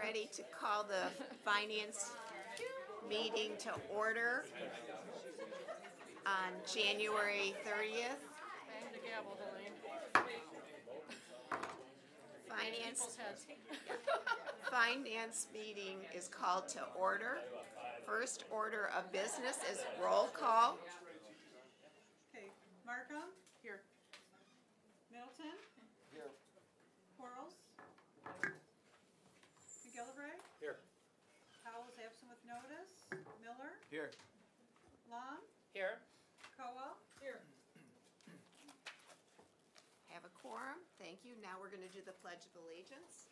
ready to call the finance meeting to order on January 30th. Bang the gavel, Helene. Finance meeting is called to order. First order of business is roll call. Okay, Markham, Here. Middleton, Here. Quarles, McGillivray, Here. Powell is absent with notice, Miller, Here. Long, Here. Coa, Here. Have a quorum. Thank you. Now we're going to do the Pledge of Allegiance.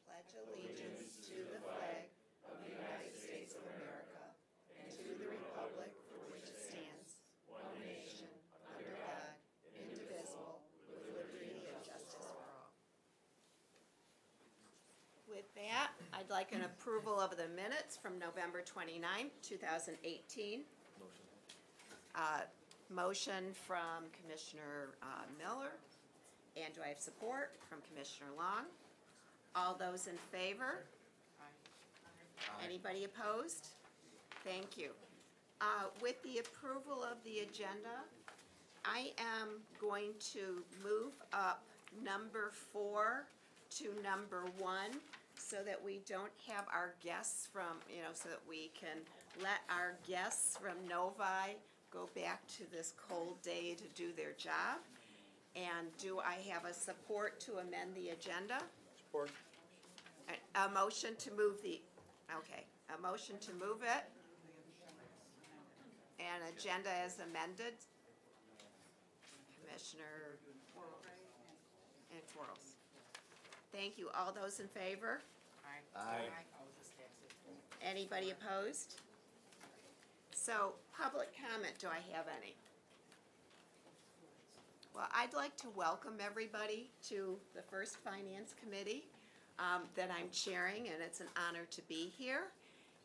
Pledge allegiance to the flag of the United States of America and to the republic for which it stands, one nation, under God, indivisible, with liberty and justice for all. With that, I'd like an approval of the minutes from November 29th, 2018. Motion from Commissioner Miller, and do I have support from Commissioner Long? All those in favor? Aye. Anybody opposed? Thank you. With the approval of the agenda, I am going to move up number 4 to number 1 so that we don't have our guests from, so that we can let our guests from Novi go back to this cold day to do their job. And do I have a support to amend the agenda? Support. A motion to move a motion to move it. And agenda as amended. Commissioner and Quarles. Thank you. All those in favor? Aye. Anybody opposed? So, public comment, do I have any? Well, I'd like to welcome everybody to the first Finance Committee that I'm chairing, and it's an honor to be here.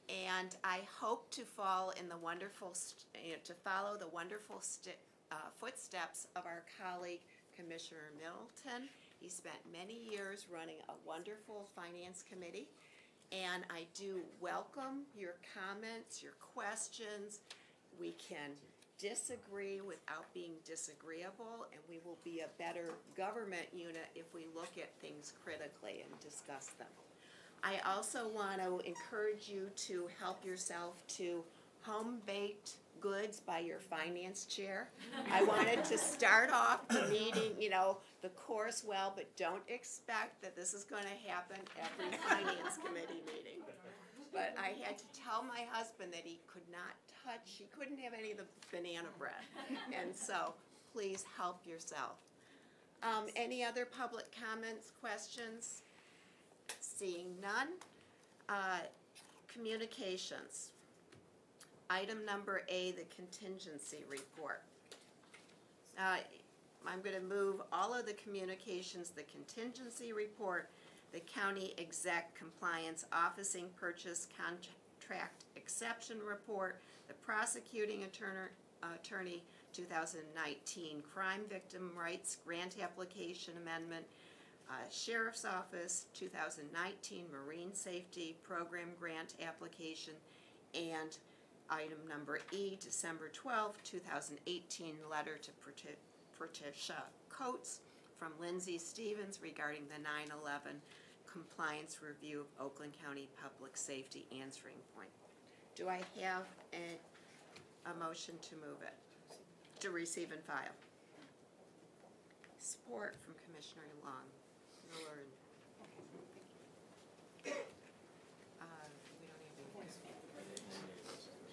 And I hope to follow in the wonderful, follow the wonderful footsteps of our colleague, Commissioner Middleton. He spent many years running a wonderful Finance Committee. And I do welcome your comments, your questions. We can disagree without being disagreeable, and we will be a better government unit if we look at things critically and discuss them. I also want to encourage you to help yourself to home-baked goods by your finance chair. I wanted to start off the meeting, the course well, but don't expect that this is going to happen every Finance Committee meeting. But I had to tell my husband that he couldn't have any of the banana bread. And so, please help yourself. Any other public comments, questions? Seeing none. Communications. Item number A, the contingency report. I'm going to move all of the communications, the contingency report, the county exec compliance officing purchase contract exception report, the prosecuting attorney 2019 crime victim rights grant application amendment, Sheriff's Office 2019 marine safety program grant application, and item number E, December 12, 2018 letter to Patricia Coates from Lindsay Stevens regarding the 9/11 compliance review of Oakland County Public Safety answering point. Do I have a motion to move it, to receive and file? Support from Commissioner Long, Miller, and we don't have any.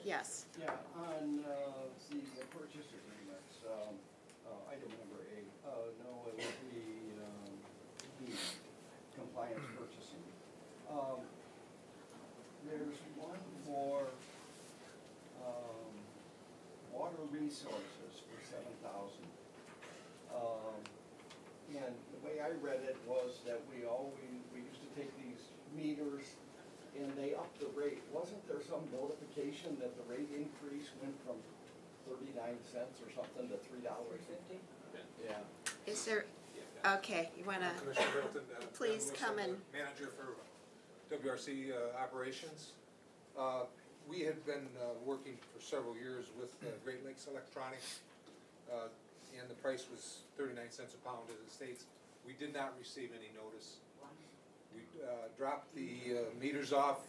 Yes. Yeah, on the purchase agreements, item number 8, no, it would be the compliance purchasing. There's one for water resources for $7,000. And the way I read it was that we used to take these meters and they upped the rate. Wasn't there some notification that the rate increase went from 39 cents or something to $3.50? Yeah. Is there, Okay, you wanna, Commissioner Middleton, please Dan come Wilson, and- Manager for WRC Operations. We had been working for several years with Great Lakes Electronics, and the price was 39 cents a pound as it states. We did not receive any notice. We dropped the meters off,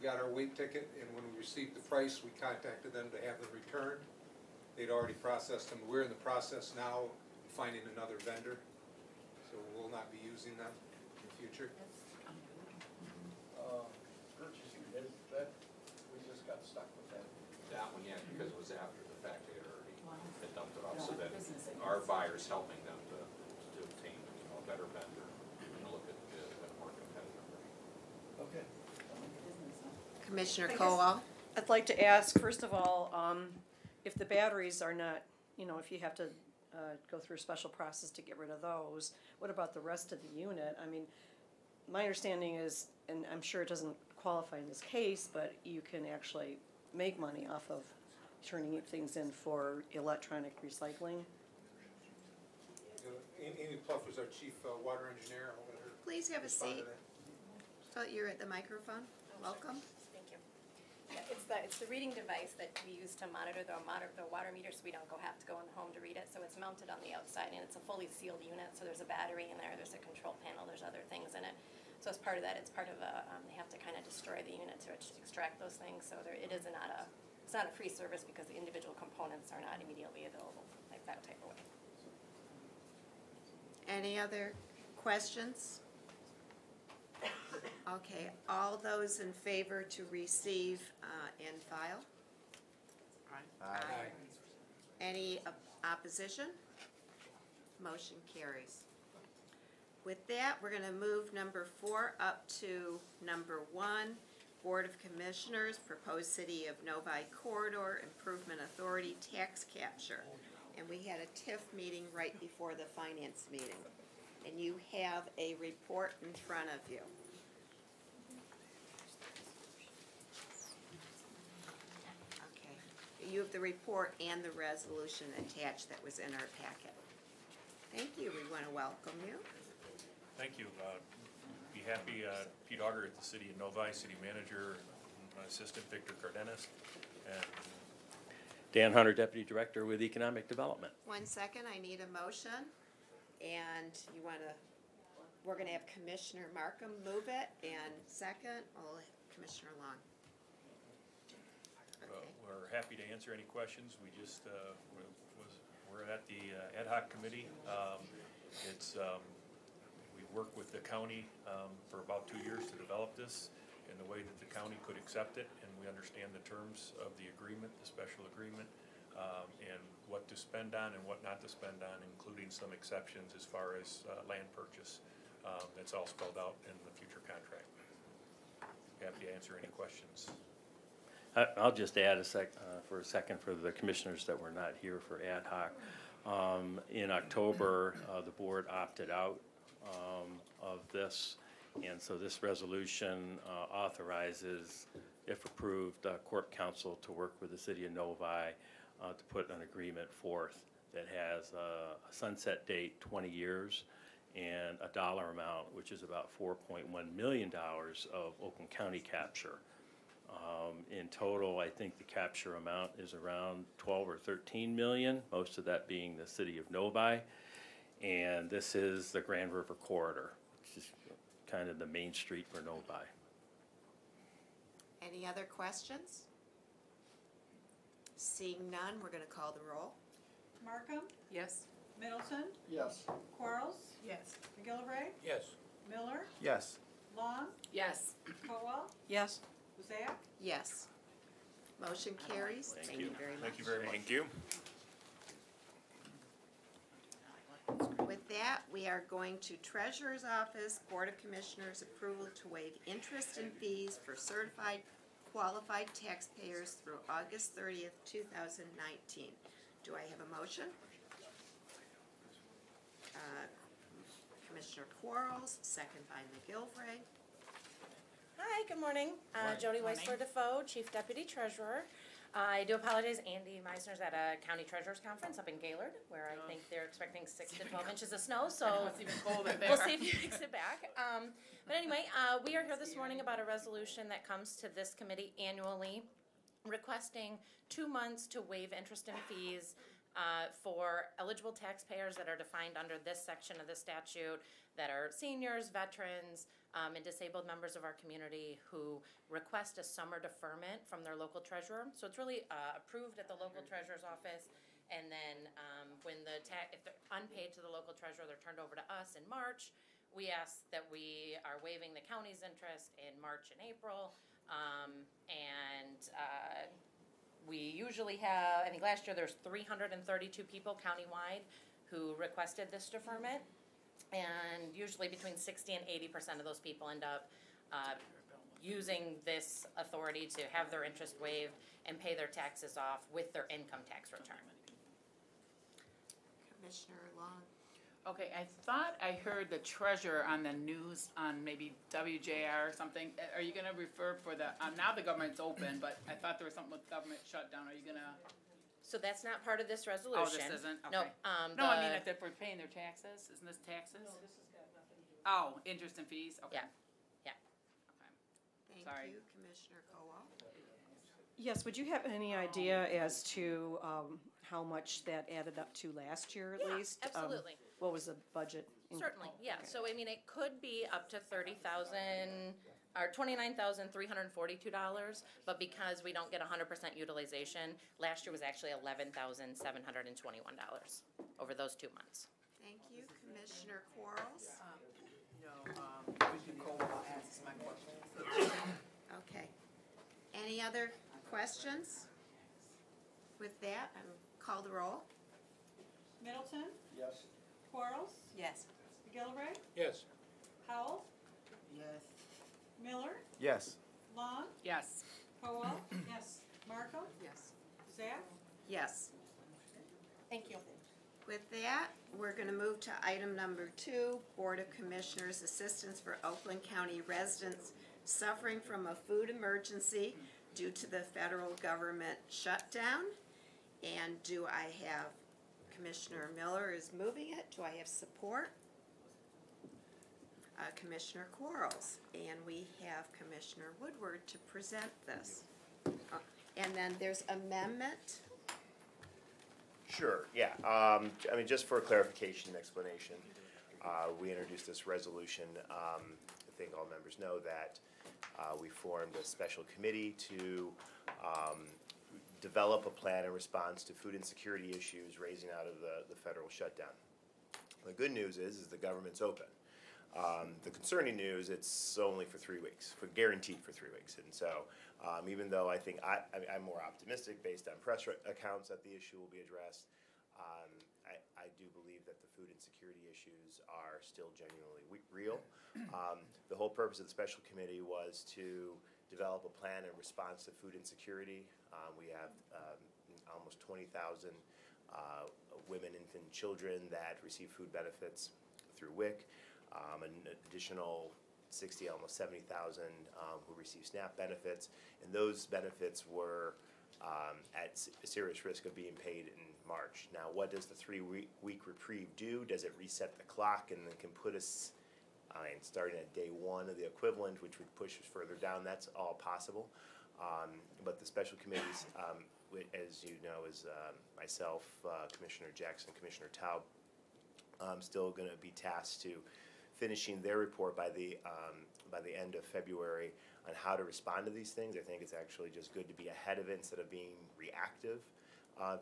got our weight ticket, and when we received the price, we contacted them to have them returned. They'd already processed them. We're in the process now of finding another vendor, so we'll not be using them in the future. Purchasing, that, we just got stuck with that. That one, yeah, because it was after the fact, they had already had dumped it off, so that our buyer's helping them to obtain, a better vendor and look at a more competitive rate. Okay. Commissioner I guess- Kowal? I'd like to ask, first of all, if the batteries are not, if you have to go through a special process to get rid of those, what about the rest of the unit? I mean, my understanding is, and I'm sure it doesn't qualify in this case, but you can actually make money off of turning things in for electronic recycling. Amy Pluff was our chief water engineer. I'll let her Please have a respond to seat. that. Oh, you're at the microphone. Welcome. Thank you. Yeah, it's the reading device that we use to monitor the water meter, so we don't have to go in the home to read it. So it's mounted on the outside, and it's a fully sealed unit, so there's a battery in there, there's a control panel, there's other things in it. So as part of that, it's part of they have to kind of destroy the unit to extract those things, so it's not a free service because the individual components are not immediately available, like that type of way. Any other questions? Okay, all those in favor to receive and file? Aye. Any opposition? Motion carries. With that, we're gonna move number 4 up to number 1, Board of Commissioners, proposed City of Novi Corridor Improvement Authority tax capture. And we had a TIF meeting right before the finance meeting. And you have a report in front of you. Okay, you have the report and the resolution attached that was in our packet. Thank you, we wanna welcome you. Thank you. Be happy, Pete Auger at the City of Novi, City Manager, my Assistant Victor Cardenas, and Dan Hunter, Deputy Director with Economic Development. 1 second, I need a motion, and we're gonna have Commissioner Markham move it, and second, I'll have Commissioner Long. Okay, We're happy to answer any questions. We just, we're at the ad hoc committee. We worked with the county for about 2 years to develop this in the way that the county could accept it, and we understand the terms of the agreement, the special agreement, and what to spend on and what not to spend on, including some exceptions as far as land purchase. That's all spelled out in the future contract. Happy to answer any questions. I'll just add for a second for the commissioners that were not here for ad hoc. In October, the board opted out of this, and so this resolution authorizes, if approved, Corp Council to work with the City of Novi to put an agreement forth that has a sunset date, 20 years, and a dollar amount, which is about $4.1 million of Oakland County capture. In total, I think the capture amount is around 12 or 13 million, most of that being the City of Novi. And this is the Grand River Corridor, which is kind of the main street for Novi. any other questions? Seeing none, we're gonna call the roll. Markham, Yes. Middleton, Yes. Quarles, Yes. McGillivray, Yes. Miller, Yes. Long, Yes. Kowal, Yes. Buzak. Yes. Motion carries. Thank Thank you. you very much. Thank you very much. Thank you. With that, we are going to Treasurer's Office, Board of Commissioners approval to waive interest and fees for certified qualified taxpayers through August 30th, 2019. Do I have a motion? Commissioner Quarles, second by McGillivray. Hi, good morning. Jody Weisler Defoe, Chief Deputy Treasurer. I do apologize, Andy Meisner's at a county treasurer's conference up in Gaylord, where I think they're expecting 6 to 12 inches of snow, so It's even colder there. we'll see if he makes it back. But anyway, we are here this morning about a resolution that comes to this committee annually, requesting 2 months to waive interest and fees for eligible taxpayers that are defined under this section of the statute, that are seniors, veterans, and disabled members of our community who request a summer deferment from their local treasurer. So it's really approved at the local treasurer's office, and then when if they're unpaid to the local treasurer, they're turned over to us in March. We ask that we are waiving the county's interest in March and April, we usually have, I think last year there's 332 people countywide who requested this deferment. And usually between 60 and 80% of those people end up using this authority to have their interest waived and pay their taxes off with their income tax return. Commissioner Long. Okay, I thought I heard the treasurer on the news on maybe WJR or something. Are you gonna refer for the, now the government's open, but I thought there was something with government shutdown. Are you gonna? So that's not part of this resolution. Oh, this isn't? No, Okay. No, I mean, if they're paying their taxes, isn't this taxes? No, this has got nothing to do. Oh, interest and fees, okay. Yeah. Thank Sorry. you, Commissioner Kowal. Yes, would you have any idea as to how much that added up to last year at Yeah, least? absolutely. What was the budget? Certainly, yeah. Okay. So I mean, it could be up to 30,000 or $29,342, but because we don't get 100% utilization, last year was actually $11,721 over those 2 months. Thank you, Commissioner Quarles. Commissioner Cole asks my question. Okay. Any other questions? With that, I will call the roll. Middleton, Yes. Quarles, Yes. McGillivray, Yes. Howell, Yes. Miller, Yes. Long, Yes. Kowal. Yes. Markham, Yes. Zach. Yes. Thank you. With that, we're going to move to item number 2, Board of Commissioners Assistance for Oakland County Residents Suffering from a Food Emergency due to the federal government shutdown. And do I have, Commissioner Miller is moving it, do I have support? Commissioner Quarles, and we have Commissioner Woodward to present this. And then there's amendment. Sure, yeah. I mean, just for clarification and explanation, we introduced this resolution. I think all members know that we formed a special committee to develop a plan in response to food insecurity issues raising out of the federal shutdown. The good news is the government's open. The concerning news, it's only for 3 weeks, guaranteed for 3 weeks. And so, even though I think I'm more optimistic based on press accounts that the issue will be addressed, I do believe that the food insecurity issues are still genuinely real. The whole purpose of the special committee was to develop a plan in response to food insecurity. We have almost 20,000 women, infant, children that receive food benefits through WIC. An additional 60, almost 70,000 who receive SNAP benefits, and those benefits were at serious risk of being paid in March. Now, what does the 3-week reprieve do? Does it reset the clock and then can put us and starting at day 1 of the equivalent, which would push us further down? That's all possible. But the special committees, as you know, is myself, Commissioner Jackson, Commissioner Taub, still going to be tasked to finishing their report by the end of February on how to respond to these things. I think it's actually just good to be ahead of it instead of being reactive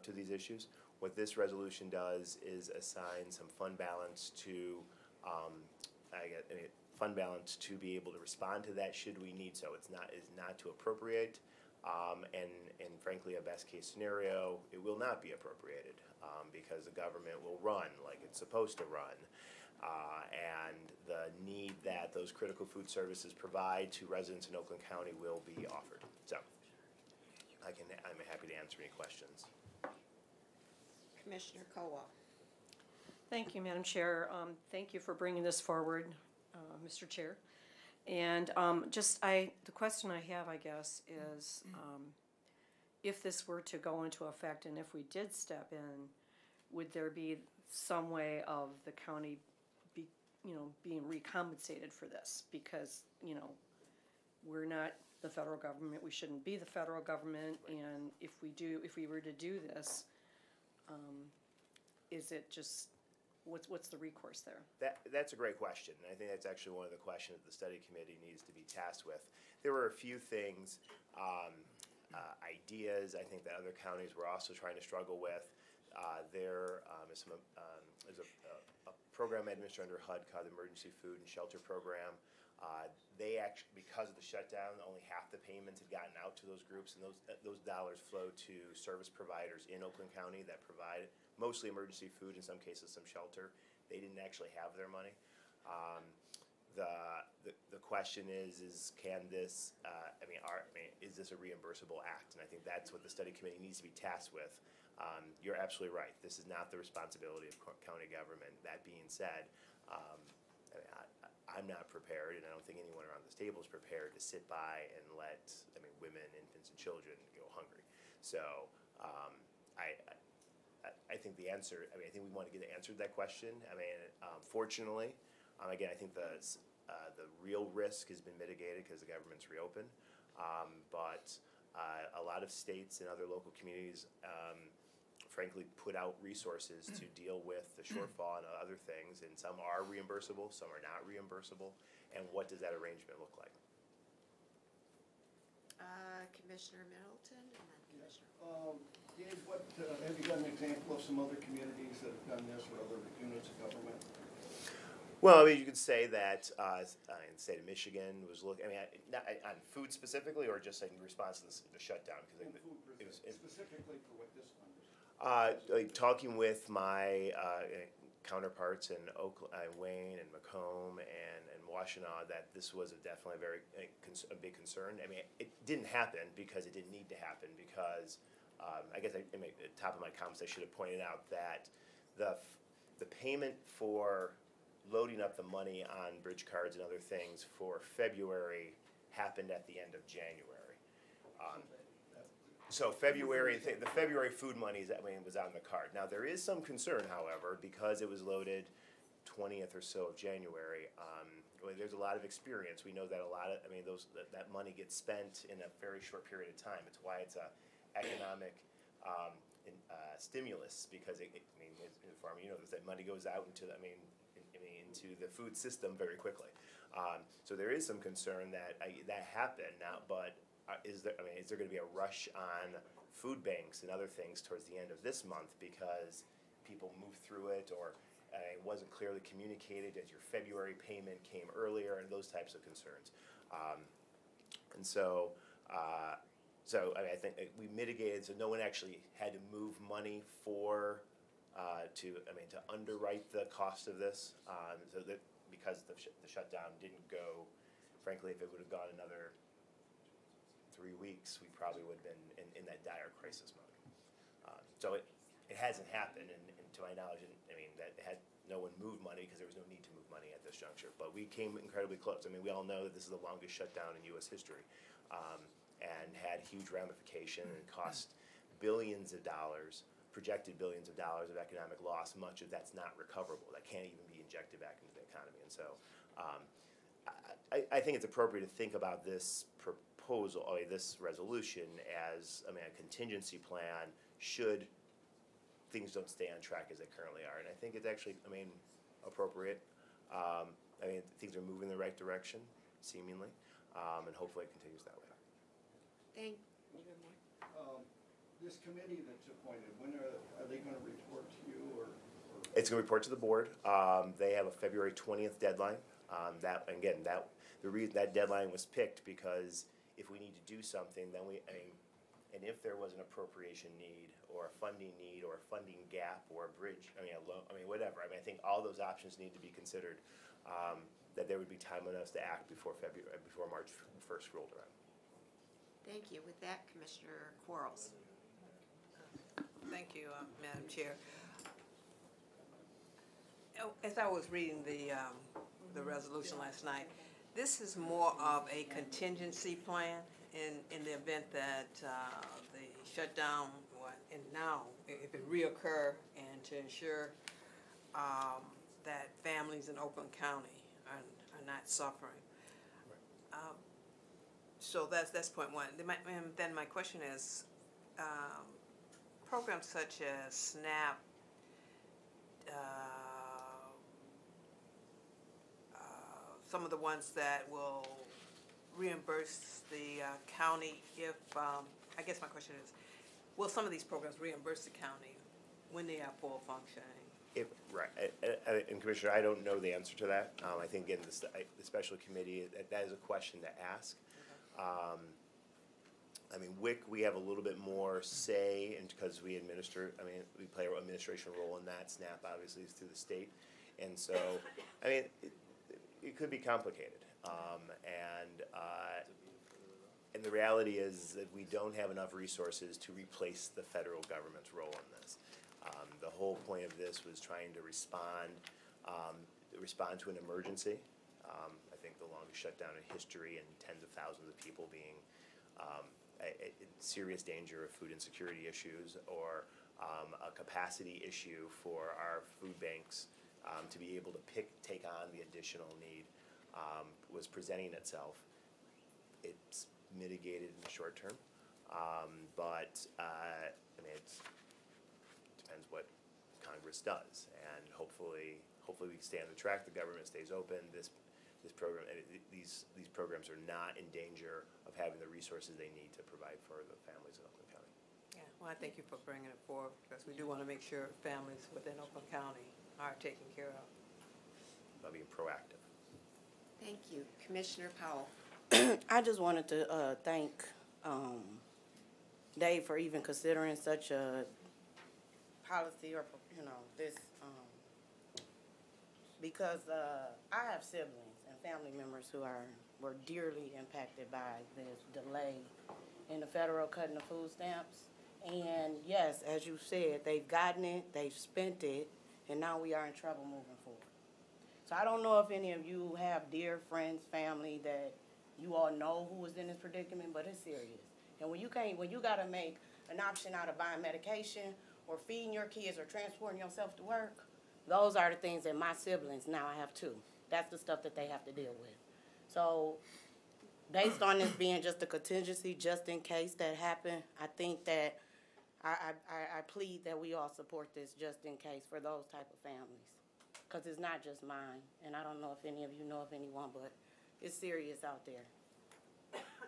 to these issues. What this resolution does is assign some fund balance to fund balance to be able to respond to that should we need so. It's not to appropriate, and frankly, a best case scenario, it will not be appropriated because the government will run like it's supposed to run. And the need that those critical food services provide to residents in Oakland County will be offered. So, I'm happy to answer any questions. Commissioner Kowal. Thank you, Madam Chair. Thank you for bringing this forward, Mr. Chair. And the question I have, I guess, is if this were to go into effect and if we did step in, would there be some way of the county being recompensated for this? Because, we're not the federal government, we shouldn't be the federal government, and if we were to do this, is it just, what's the recourse there? That's a great question, and I think that's actually one of the questions that the study committee needs to be tasked with. There were a few things, ideas, I think, that other counties were also trying to struggle with. There is there's a program administered under HUD called the Emergency Food and Shelter Program. They actually, because of the shutdown, only half the payments had gotten out to those groups, and those dollars flow to service providers in Oakland County that provide mostly emergency food, in some cases some shelter. They didn't actually have their money. The question is can this, is this a reimbursable act? And I think that's what the study committee needs to be tasked with. You're absolutely right. This is not the responsibility of county government. That being said, I'm not prepared, and I don't think anyone around this table is prepared to sit by and let, women, infants, and children go hungry. So I think the answer, I think we want to get the answer to that question. Fortunately, again, I think the real risk has been mitigated because the government's reopened. But a lot of states and other local communities frankly put out resources to deal with the shortfall and other things, and some are reimbursable, some are not reimbursable, and what does that arrangement look like? Commissioner Middleton and then Commissioner. Dave, have you got an example of some other communities that have done this or other units of government? Well, you could say that in the state of Michigan was looking. Not on food specifically, or just in response to the shutdown, because it was specifically for what this funded. Talking with my counterparts in Oakland, Wayne, and Macomb, and Washtenaw, that this was definitely a big concern. It didn't happen because it didn't need to happen. Because I guess at the top of my comments, I should have pointed out that the payment for loading up the money on bridge cards and other things for February happened at the end of January. So February, the February food money was on the card. Now there is some concern, however, because it was loaded 20th or so of January. There's a lot of experience. We know that that money gets spent in a very short period of time. It's why it's a economic stimulus, because as a farmer, that money goes out into the food system very quickly. So there is some concern that that happened now, but is there going to be a rush on food banks and other things towards the end of this month because people moved through it, or it wasn't clearly communicated as your February payment came earlier, and those types of concerns. I think we mitigated, so no one actually had to move money to underwrite the cost of this, so that because the shutdown didn't go, frankly, if it would have gone another 3 weeks, we probably would have been in that dire crisis mode. So it hasn't happened, and to my knowledge, no one moved money because there was no need to move money at this juncture. But we came incredibly close. We all know that this is the longest shutdown in U.S. history, and had huge ramification and cost billions of dollars. Projected billions of dollars of economic loss. Much of that's not recoverable. That can't even be injected back into the economy. And so I think it's appropriate to think about this proposal, this resolution, as a contingency plan should things don't stay on track as they currently are. And I think it's actually appropriate. Things are moving in the right direction, seemingly, and hopefully it continues that way. Thank you. This committee that's appointed, when are they going to report to you, or? It's going to report to the board. They have a February 20th deadline. The reason that deadline was picked because if we need to do something, then and if there was an appropriation need or a funding need or a funding gap or a bridge, whatever. I think all those options need to be considered. That there would be time enough to act before March 1st rolled around. Thank you. With that, Commissioner Quarles. Thank you, Madam Chair. As I was reading the resolution last night, this is more of a contingency plan in the event that the shutdown, and now, if it reoccur, and to ensure that families in Oakland County are not suffering. So that's point one. Then my question is, programs such as SNAP, some of the ones that will reimburse the county if, I guess my question is, will some of these programs reimburse the county when they are full functioning? Right, and Commissioner, I don't know the answer to that. I think in the special committee, that is a question to ask. I mean, WIC, we have a little bit more say, and because we administer, I mean, we play an administration role in that. SNAP obviously is through the state, and so, I mean, it could be complicated. And the reality is that we don't have enough resources to replace the federal government's role in this. The whole point of this was trying to respond to an emergency. I think the longest shutdown in history, and tens of thousands of people being in serious danger of food insecurity issues, or a capacity issue for our food banks to be able to take on the additional need was presenting itself. It's mitigated in the short term, but I mean, it depends what Congress does, and hopefully we stay on the track. The government stays open. This program, these programs are not in danger of having the resources they need to provide for the families in Oakland County. Yeah, well, I thank you for bringing it forward, because we do want to make sure families within Oakland County are taken care of. By being proactive. Thank you. Commissioner Powell. I just wanted to thank Dave for even considering such a policy, or this, because I have siblings and family members who were dearly impacted by this delay in the federal cutting of food stamps. And yes, as you said, they've gotten it, they've spent it, and now we are in trouble moving forward. So I don't know if any of you have dear friends, family that you all know who is in this predicament, but it's serious. And when you gotta make an option out of buying medication or feeding your kids or transporting yourself to work, those are the things that my siblings, now I have two, that's the stuff that they have to deal with. So based on this being just a contingency, just in case that happened, I think that I plead that we all support this just in case for those type of families. Because it's not just mine, and I don't know if any of you know of anyone, but it's serious out there.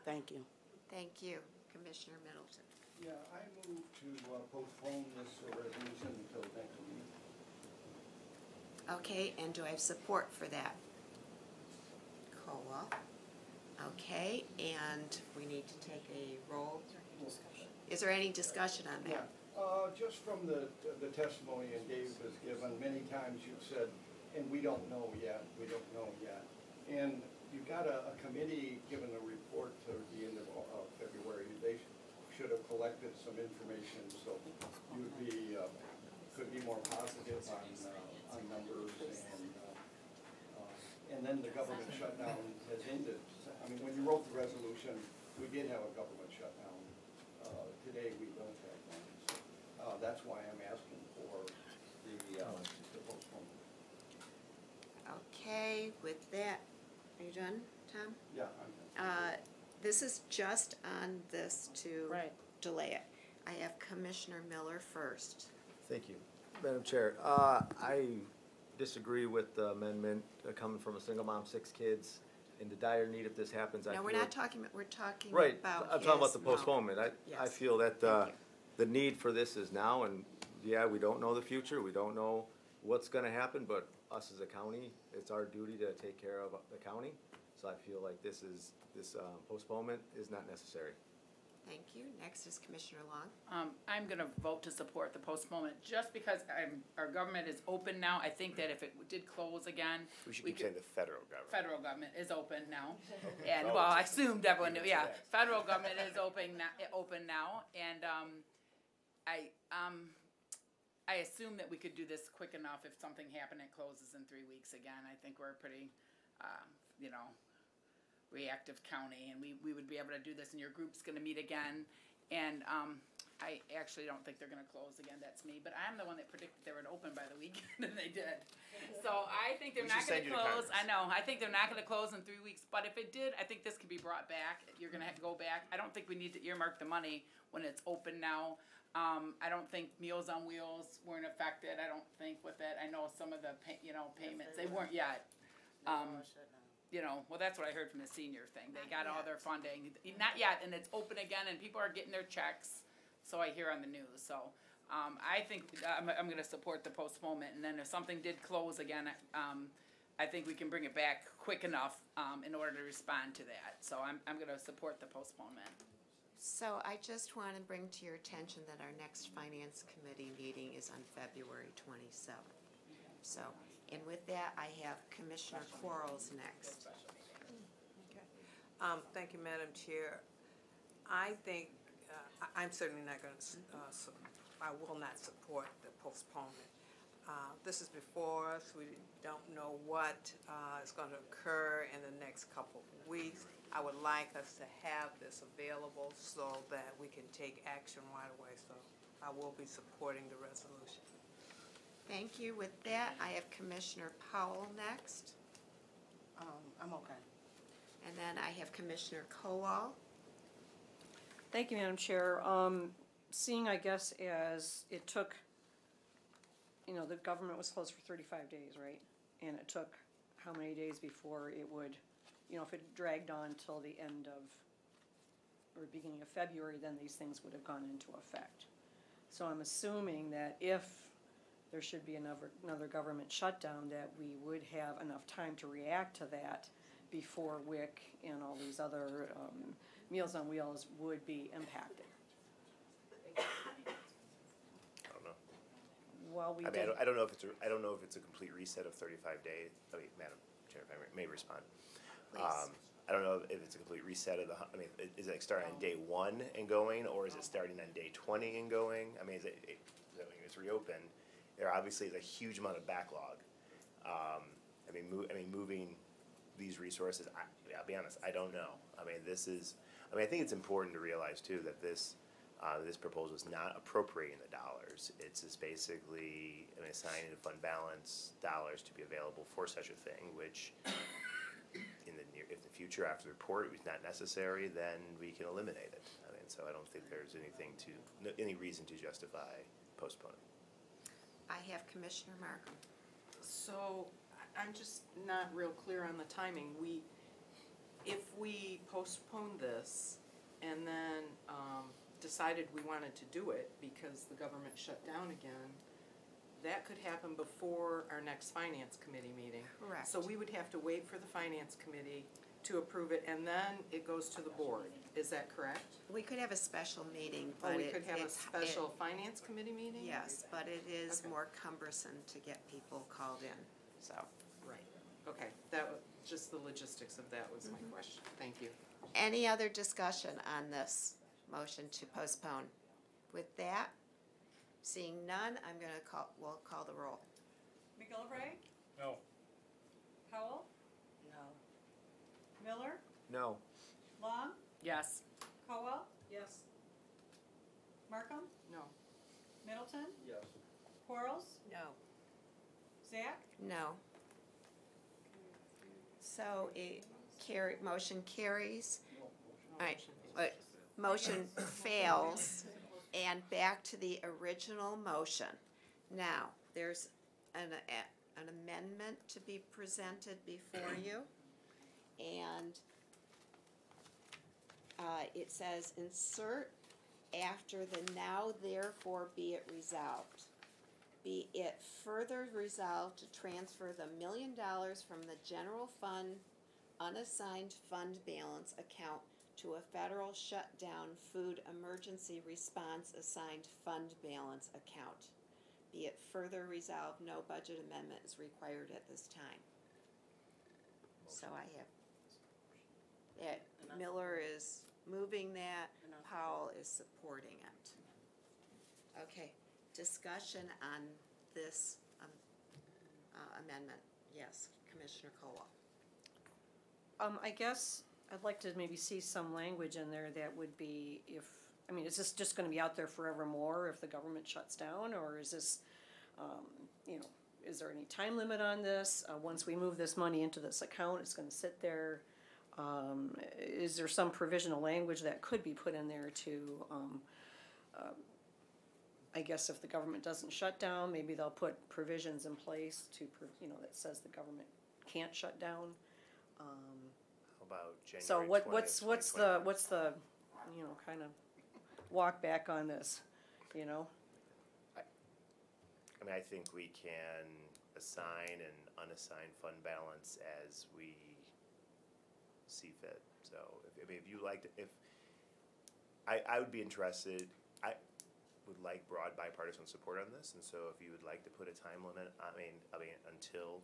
Thank you. Thank you. Commissioner Middleton. Yeah, I move to postpone this resolution until next week. Okay, and do I have support for that? Caldwell. Okay, and we need to take a roll. Is there any discussion on that? Just from the testimony and Dave has given, many times you've said, and we don't know yet, we don't know yet. And you've got a committee given a report to the end of February. They should have collected some information, so you would be, could be more positive on numbers, and then the government shutdown has ended. I mean, when you wrote the resolution, we did have a government shutdown. Today we don't have one. So, that's why I'm asking for the postponement. Okay, with that, are you done, Tom? Yeah, I'm done. This is just on this to Right. delay it. I have Commissioner Miller first. Thank you, Madam Chair. I disagree with the amendment coming from a single mom, 6 kids, in the dire need if this happens. No, we're not talking, we're talking Right, about I'm talking about the his- postponement. I Yes. feel that Thank you. the need for this is now, and yeah, we don't know the future, we don't know what's gonna happen, but us as a county, it's our duty to take care of the county. So I feel like this postponement is not necessary. Thank you. Next is Commissioner Long. I'm gonna vote to support the postponement, just because our government is open now. I think that if it did close again, We should we keep saying could, the federal government. federal government is open now. And, well, I assumed everyone knew, yeah, federal government is open now, and, I assume that we could do this quick enough if something happened, it closes in 3 weeks again. I think we're a pretty, reactive county, and we would be able to do this, and your group's gonna meet again. And, I actually don't think they're gonna close again, that's me, but I'm the one that predicted they were gonna open by the weekend, and they did. So I think they're We not should gonna send you to close, I Congress. know, I think they're not gonna close in 3 weeks, but if it did, I think this can be brought back, you're gonna have to go back. I don't think we need to earmark the money when it's open now. I don't think Meals on Wheels weren't affected, I don't think with that, I know some of the payments, they weren't yet. You know, well, that's what I heard from the senior thing, they got all their funding, not yet, and it's open again, and people are getting their checks, so I hear on the news, so. I think, I'm gonna support the postponement, and then if something did close again, I think we can bring it back quick enough, in order to respond to that, so I'm gonna support the postponement. So I just want to bring to your attention that our next Finance Committee meeting is on February 27th. So, and with that, I have Commissioner Quarles next. Okay. Thank you, Madam Chair. I think, I'm certainly not going to, I will not support the postponement. This is before us, we don't know what is going to occur in the next couple of weeks. I would like us to have this available so that we can take action right away, so I will be supporting the resolution. Thank you. With that, I have Commissioner Powell next, I'm okay. and then I have Commissioner Kowal. Thank you, Madam Chair. Seeing, I guess, as it took, the government was closed for 35 days, right? And it took how many days before it would, if it dragged on till the end of, or beginning of February, then these things would have gone into effect. So I'm assuming that if there should be another government shutdown, that we would have enough time to react to that before WIC and all these other Meals on Wheels would be impacted. I don't know. Well, we I mean, did. I don't know if it's a complete reset of 35 days. I mean, Madam Chair, if I may respond. Please. I don't know if it's a complete reset of is it starting on day 1 and going, or is it starting on day 20 and going? I mean, when it's reopened, there obviously is a huge amount of backlog. Moving these resources, I'll be honest, I don't know. I think it's important to realize too that this proposal is not appropriating the dollars. It's just basically assigning the fund balance dollars to be available for such a thing, which if the future after the report it was not necessary, then we can eliminate it. So I don't think there's any reason to justify postponing. I have Commissioner Markham. So I'm just not real clear on the timing. If we postponed this and then decided we wanted to do it because the government shut down again, that could happen before our next Finance Committee meeting. Correct. So we would have to wait for the Finance Committee to approve it, and then it goes to the board. Is that correct? We could have a special meeting, but Or we could have a special Finance Committee meeting? Yes, but it is Okay. more cumbersome to get people called in, so. Right, okay, that was, just the logistics of that was my question, thank you. Any other discussion on this motion to postpone? With that, seeing none, we'll call the roll. McGillivray? No. Howell? No. Miller? No. Long? Yes. Cowell? Yes. Markham? No. Middleton? Yes. Quarles? No. Zach? No. So motion carries. All right, motion fails, and back to the original motion. Now, there's an amendment to be presented before you, and it says, insert after the now therefore be it resolved. Be it further resolved to transfer the $1 million from the general fund unassigned fund balance account to a federal shutdown food emergency response assigned fund balance account. Be it further resolved, no budget amendment is required at this time. So I have, Miller is moving that, Powell is supporting it. Okay, discussion on this amendment. Yes, Commissioner Kowal. I guess I'd like to maybe see some language in there that would be I mean, is this just gonna be out there forevermore if the government shuts down, or is this, you know, is there any time limit on this? Once we move this money into this account, it's gonna sit there. Is there some provisional language that could be put in there to, I guess if the government doesn't shut down, maybe they'll put provisions in place to, you know, that says the government can't shut down. How about January So 20th, what's the, you know, kind of walk back on this, you know? I mean, I think we can assign and unassigned fund balance as we see fit. So if you like to, I would be interested, I would like broad bipartisan support on this, and so if you would like to put a time limit, I mean until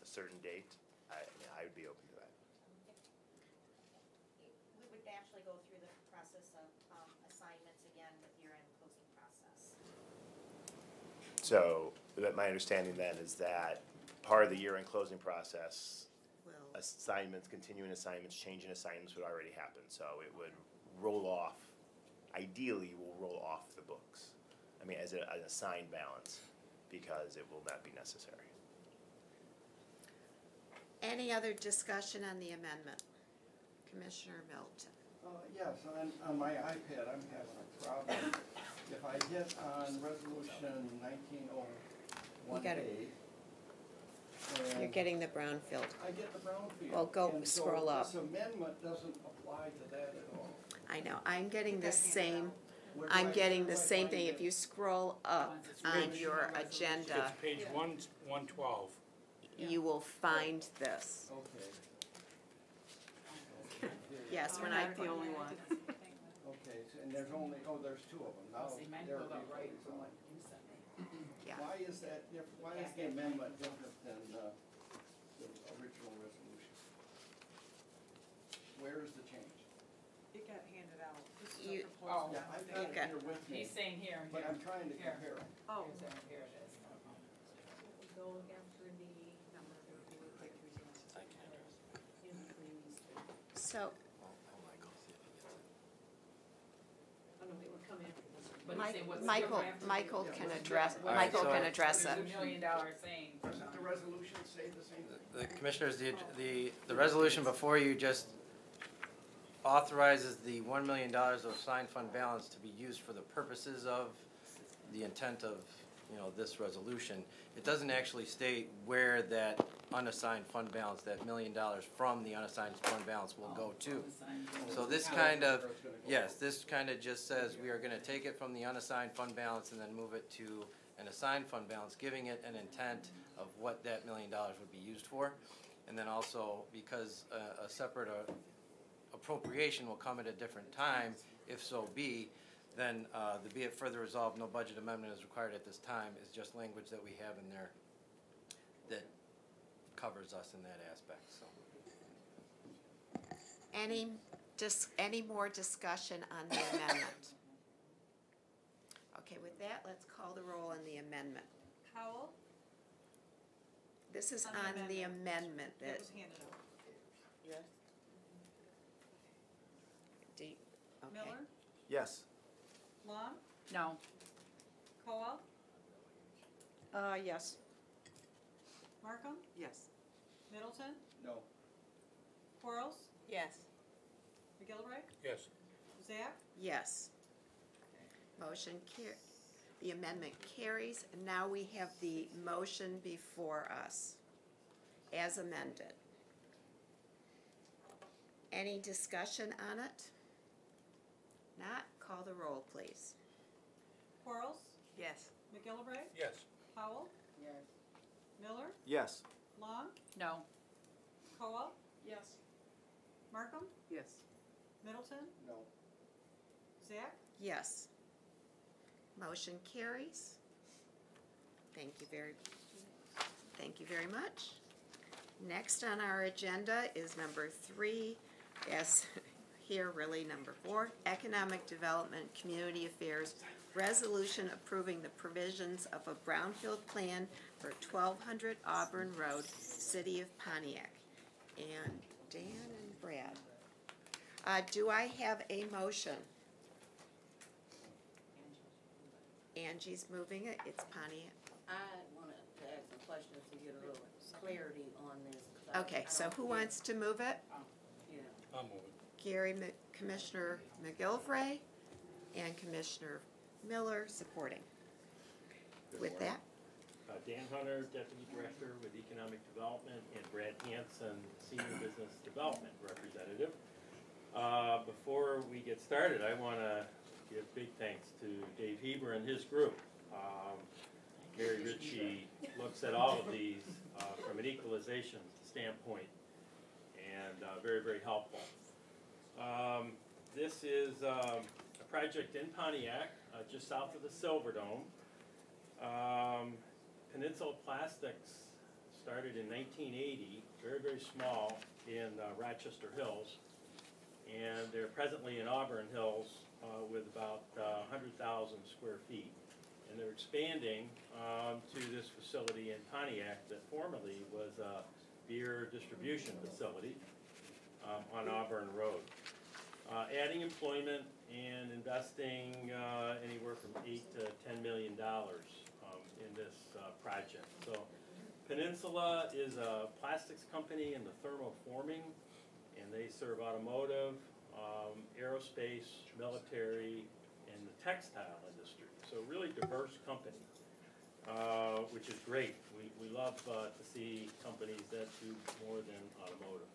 a certain date, I would be open to that. We would actually go through the process of assignments again with year-end closing process. So my understanding then is that part of the year-end closing process, assignments, continuing assignments, changing assignments would already happen. So it would roll off, ideally will roll off the books. I mean, as an assigned balance, because it will not be necessary. Any other discussion on the amendment? Commissioner Milton. Yes, on my iPad, I'm having a problem. If I hit on resolution 1901A. You're getting the brownfield. I get the brownfield. Well, go And so scroll up. this amendment doesn't apply to that at all. I know, I'm getting the same, Where do I'm I- getting where the do I same find thing. it? If you scroll up on your agenda, It's page 112. you will find this. Okay. Yes, when You're I, not the only one. Okay, and there's only, there's two of them. Now, there are on. yeah. Why is that why is the amendment different than the original resolution? Where is the change? It got handed out. This is You- a proposal. Yeah, I've You got got- it here with me, He's saying here, but here. I'm trying to Here. compare it. Oh, Here it is. go after the number of So, But he's saying what's Michael, different after Michael the- can what's address, different? Michael so- can address There's it. $1 million saying. Doesn't the resolution say the same thing? The commissioners, the resolution before you just authorizes the $1 million of assigned fund balance to be used for the purposes of the intent of, you know, this resolution. It doesn't actually state where that unassigned fund balance, that $1 million from the unassigned fund balance will go to. So this kind of, yes, this kind of just says we are gonna take it from the unassigned fund balance and then move it to an assigned fund balance, giving it an intent of what that $1 million would be used for. And then also, because a separate appropriation will come at a different time, if so be, then the be it further resolved, no budget amendment is required at this time, is just language that we have in there that covers us in that aspect, so. Any more discussion on the amendment? Okay, with that, let's call the roll on the amendment. Howell, This is On the on the amendment. amendment that that, was handed out. Yes. okay. Miller, Yes. Long, No. Cowell, Yes. Markham, Yes. Middleton, No. Quarles, Yes. McGilvray, Yes. Zach, Yes. Motion the amendment carries, and now we have the motion before us as amended. Any discussion on it? Not, call the roll, please. Quarles, Yes. McGilvray, Yes. Howell, Yes. Miller, Yes. Long, No. Cowell, Yes. Markham, Yes. Middleton, No. Zach, Yes. Motion carries. Thank you very much. Next on our agenda is number 3, as here really number 4, Economic Development, Community Affairs, Resolution approving the provisions of a brownfield plan for 1200 Auburn Road, City of Pontiac. And Dan and Brad. Do I have a motion? Angie's moving it, it's Pontiac. I wanted to ask some questions to get a little clarity on this. 'cause Okay, I so don't who get- wants to move it? Yeah. I'll move it. Commissioner McGilvray and Commissioner Miller supporting. With that, Dan Hunter, Deputy Director with Economic Development, and Brad Hanson, Senior Business Development Representative. Before we get started, I want to give big thanks to Dave Heber and his group. Gary Ritchie looks at all of these from an equalization standpoint, and very, very helpful. This is a project in Pontiac, just south of the Silverdome. Peninsula Plastics started in 1980, very, very small in Rochester Hills. And they're presently in Auburn Hills with about 100,000 square feet. And they're expanding to this facility in Pontiac that formerly was a beer distribution facility on Auburn Road. Adding employment and investing anywhere from $8 to $10 million in this project. So Peninsula is a plastics company in the thermoforming, and they serve automotive, aerospace, military, and the textile industry. So really diverse company, which is great. We love to see companies that do more than automotive,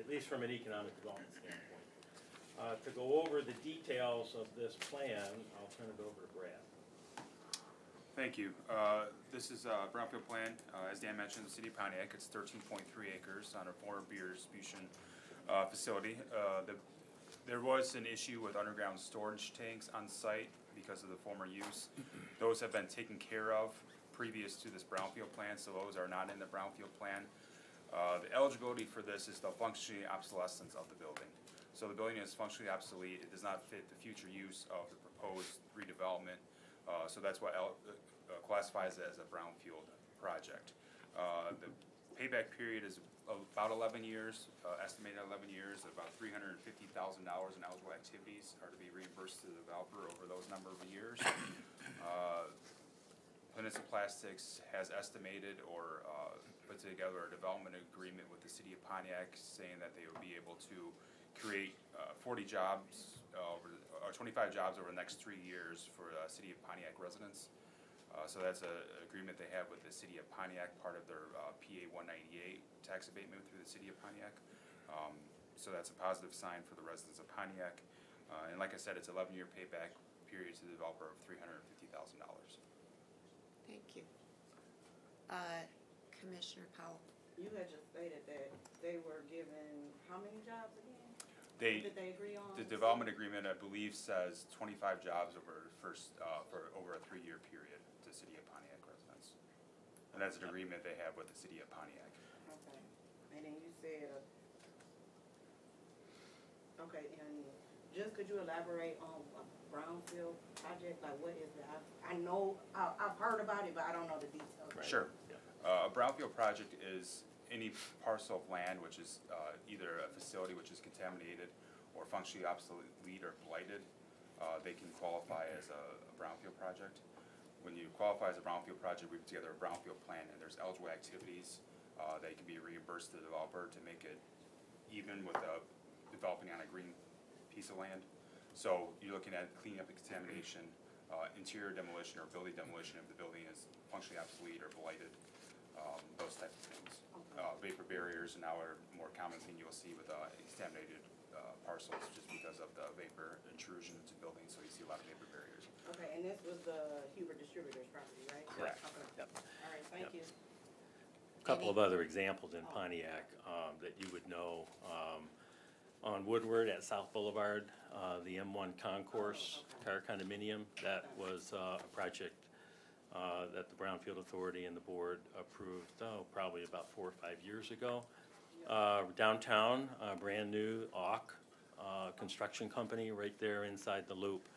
at least from an economic development standpoint. To go over the details of this plan, I'll turn it over to Brad. Thank you. This is a brownfield plan. As Dan mentioned, the city of Pontiac, it's 13.3 acres on a former beer distribution facility. There was an issue with underground storage tanks on site because of the former use. Those have been taken care of previous to this brownfield plan, so those are not in the brownfield plan. The eligibility for this is the functionally obsolescence of the building. So the building is functionally obsolete. It does not fit the future use of the proposed redevelopment. So that's what classifies it as a brownfield project. The payback period is about 11 years, estimated 11 years. About $350,000 in eligible activities are to be reimbursed to the developer over those number of years. Peninsula Plastics has estimated or put together a development agreement with the city of Pontiac saying that they would be able to create 40 jobs or 25 jobs over the next 3 years for city of Pontiac residents. So that's an agreement they have with the city of Pontiac, part of their PA 198 tax abatement through the city of Pontiac. So that's a positive sign for the residents of Pontiac. And like I said, it's an 11-year payback period to the developer of $350,000. thank you. Commissioner Powell. You had just stated that they were given how many jobs again? They, Did they agree on? the development agreement, I believe, says 25 jobs over the first, for over a 3-year period to city of Pontiac residents. And that's an agreement they have with the city of Pontiac. Okay, and then you said, okay, and just could you elaborate on a brownfield project, like what is that? I know, I've heard about it, but I don't know the details. Sure. A brownfield project is any parcel of land which is either a facility which is contaminated or functionally obsolete or blighted. They can qualify as a brownfield project. When you qualify as a brownfield project, we put together a brownfield plan, and there's eligible activities that can be reimbursed to the developer to make it even with developing on a green piece of land. So you're looking at cleaning up the contamination, interior demolition or building demolition if the building is functionally obsolete or blighted, those types of things. Vapor barriers are now a more common thing you'll see with contaminated parcels just because of the vapor intrusion into buildings, so you see a lot of vapor barriers. Okay, and this was the Huber Distributors property, right? Correct. Okay. Yep. All right, thank you. A couple of other examples in Pontiac that you would know. On Woodward at South Boulevard, the M1 Concourse Car Condominium, that was a project that the Brownfield Authority and the board approved, probably about 4 or 5 years ago. Downtown, brand new AUK construction company right there inside the loop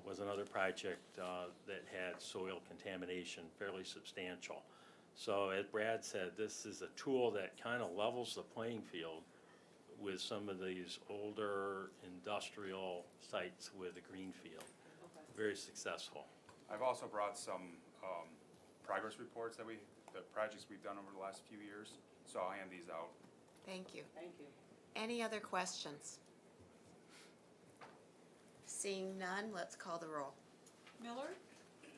was another project that had soil contamination fairly substantial. So as Brad said, this is a tool that kind of levels the playing field with some of these older industrial sites with a green field. Very successful. I've also brought some progress reports that the projects we've done over the last few years, so I'll hand these out. Thank you. Thank you. Any other questions? Seeing none, let's call the roll. Miller,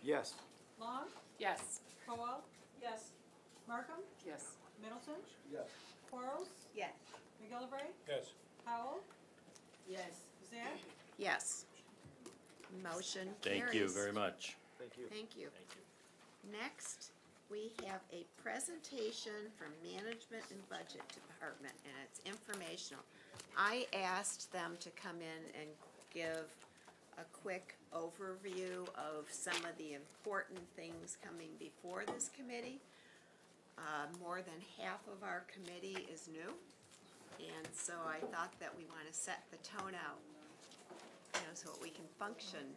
Yes. Long, Yes. Kowal. Yes. Markham, Yes. Middleton, Yes. Quarles, Yes. McGillivray, Yes. Howell, Yes. Zach, Yes. Motion carries. Thank you very much. Thank you. Thank you. Thank you. Next, we have a presentation from Management and Budget Department, and it's informational. I asked them to come in and give a quick overview of some of the important things coming before this committee. More than half of our committee is new, and so I thought that we want to set the tone out, so that we can function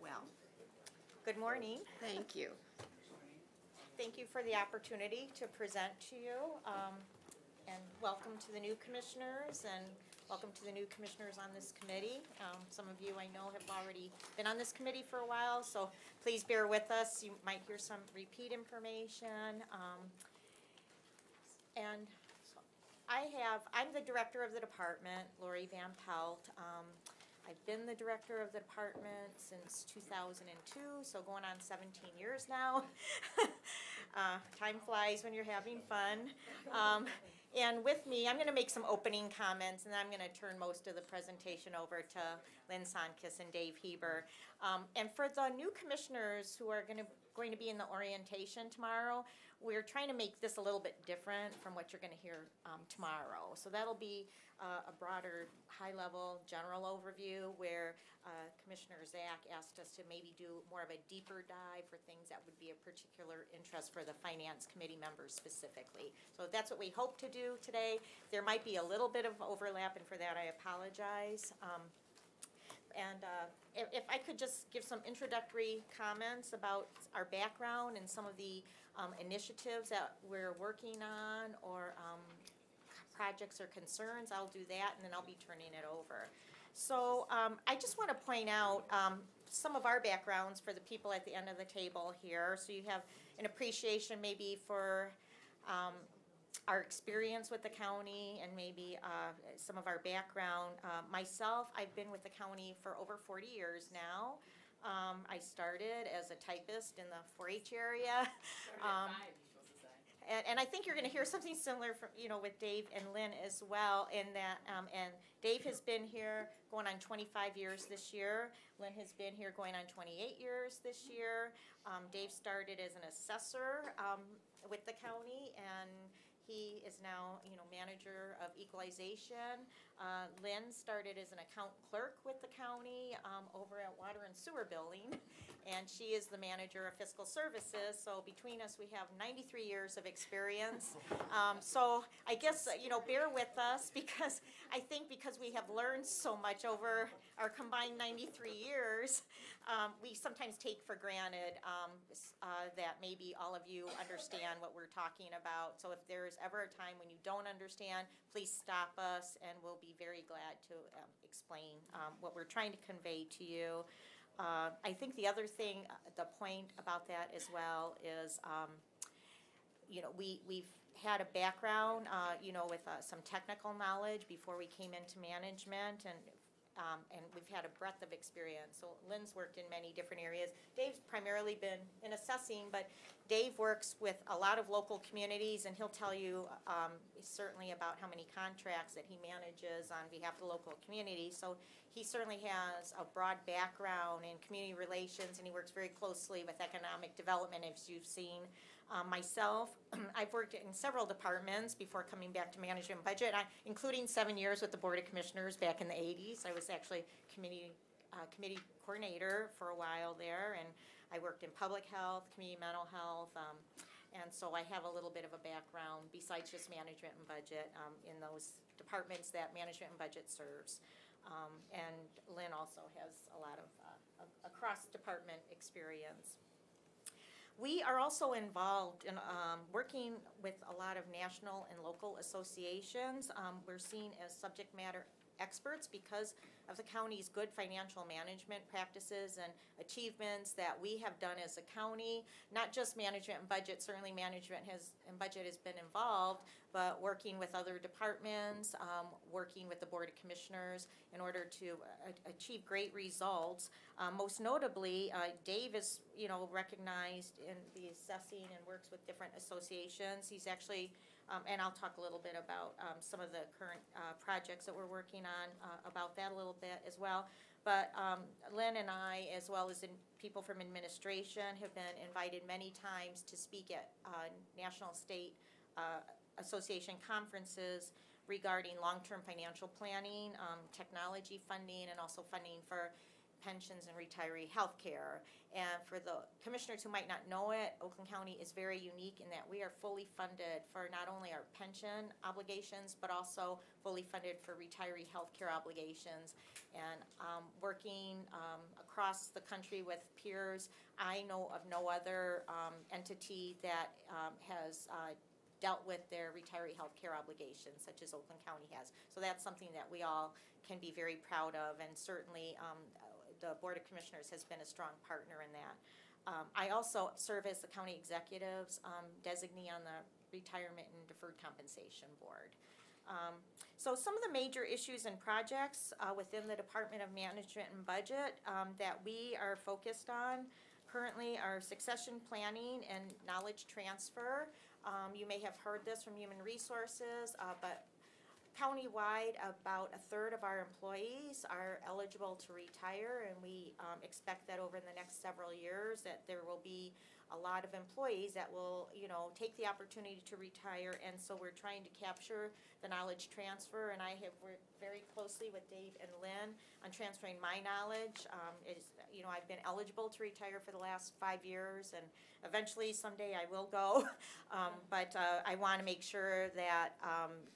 well. Good morning. Thank you. Thank you for the opportunity to present to you, and welcome to the new commissioners, and welcome to the new commissioners on this committee. Some of you I know have already been on this committee for a while, so please bear with us. You might hear some repeat information. And so I'm the director of the department, Lori Van Pelt. I've been the director of the department since 2002, so going on 17 years now. Time flies when you're having fun. And with me, I'm going to make some opening comments, and then I'm going to turn most of the presentation over to Lynn Sonkis and Dave Heber. And for the new commissioners who are going to be in the orientation tomorrow, we're trying to make this a little bit different from what you're going to hear tomorrow. So that'll be a broader, high-level, general overview where Commissioner Zach asked us to maybe do more of a deeper dive for things that would be of particular interest for the Finance Committee members specifically. So that's what we hope to do today. There might be a little bit of overlap, and for that I apologize. If I could just give some introductory comments about our background and some of the initiatives that we're working on, or projects or concerns, I'll do that, and then I'll be turning it over. So I just want to point out some of our backgrounds for the people at the end of the table here, so you have an appreciation maybe for our experience with the county and maybe some of our background. Myself, I've been with the county for over 40 years now. I started as a typist in the 4-H area. And I think you're going to hear something similar from, with Dave and Lynn as well, in that, and Dave has been here going on 25 years this year. Lynn has been here going on 28 years this year. Dave started as an assessor with the county, and he is now, manager of equalization. Lynn started as an account clerk with the county over at Water and Sewer Building, and she is the manager of fiscal services. So between us, we have 93 years of experience. So I guess, bear with us, because I think because we have learned so much over our combined 93 years, we sometimes take for granted that maybe all of you understand what we're talking about. So if there's ever a time when you don't understand, please stop us, and we'll be very glad to explain what we're trying to convey to you. I think the other thing, the point about that as well is, we've had a background, with some technical knowledge before we came into management, and we've had a breadth of experience. So Lynn's worked in many different areas. Dave's primarily been in assessing, but Dave works with a lot of local communities, and he'll tell you certainly about how many contracts that he manages on behalf of the local community. So he certainly has a broad background in community relations, and he works very closely with economic development, as you've seen. Myself, I've worked in several departments before coming back to management and budget, including 7 years with the Board of Commissioners back in the 80s. I was actually committee coordinator for a while there, and I worked in public health, community mental health, and so I have a little bit of a background besides just management and budget in those departments that management and budget serves. And Lynn also has a lot of cross-department experience. We are also involved in working with a lot of national and local associations. We're seen as subject matter experts because of the county's good financial management practices and achievements that we have done as a county. Not just management and budget, certainly management and budget has been involved, but working with other departments, working with the Board of Commissioners in order to achieve great results. Most notably, Dave is, recognized in the assessing and works with different associations. He's actually, and I'll talk a little bit about some of the current projects that we're working on, about that a little bit as well. But Lynn and I, as well as people from administration, have been invited many times to speak at national, state, association conferences regarding long-term financial planning, technology funding, and also funding for pensions and retiree health care. And for the commissioners who might not know it, Oakland County is very unique in that we are fully funded for not only our pension obligations, but also fully funded for retiree health care obligations. And working across the country with peers, I know of no other entity that has dealt with their retiree health care obligations, such as Oakland County has. So that's something that we all can be very proud of, and certainly the Board of Commissioners has been a strong partner in that. I also serve as the county executive's designee on the Retirement and Deferred Compensation Board. So some of the major issues and projects within the Department of Management and Budget that we are focused on currently are succession planning and knowledge transfer. You may have heard this from Human Resources, but countywide, about a third of our employees are eligible to retire, and we expect that over the next several years that there will be a lot of employees that will, take the opportunity to retire, and so we're trying to capture the knowledge transfer, and I have worked very closely with Dave and Lynn on transferring my knowledge. I've been eligible to retire for the last 5 years, and eventually someday I will go, but I want to make sure that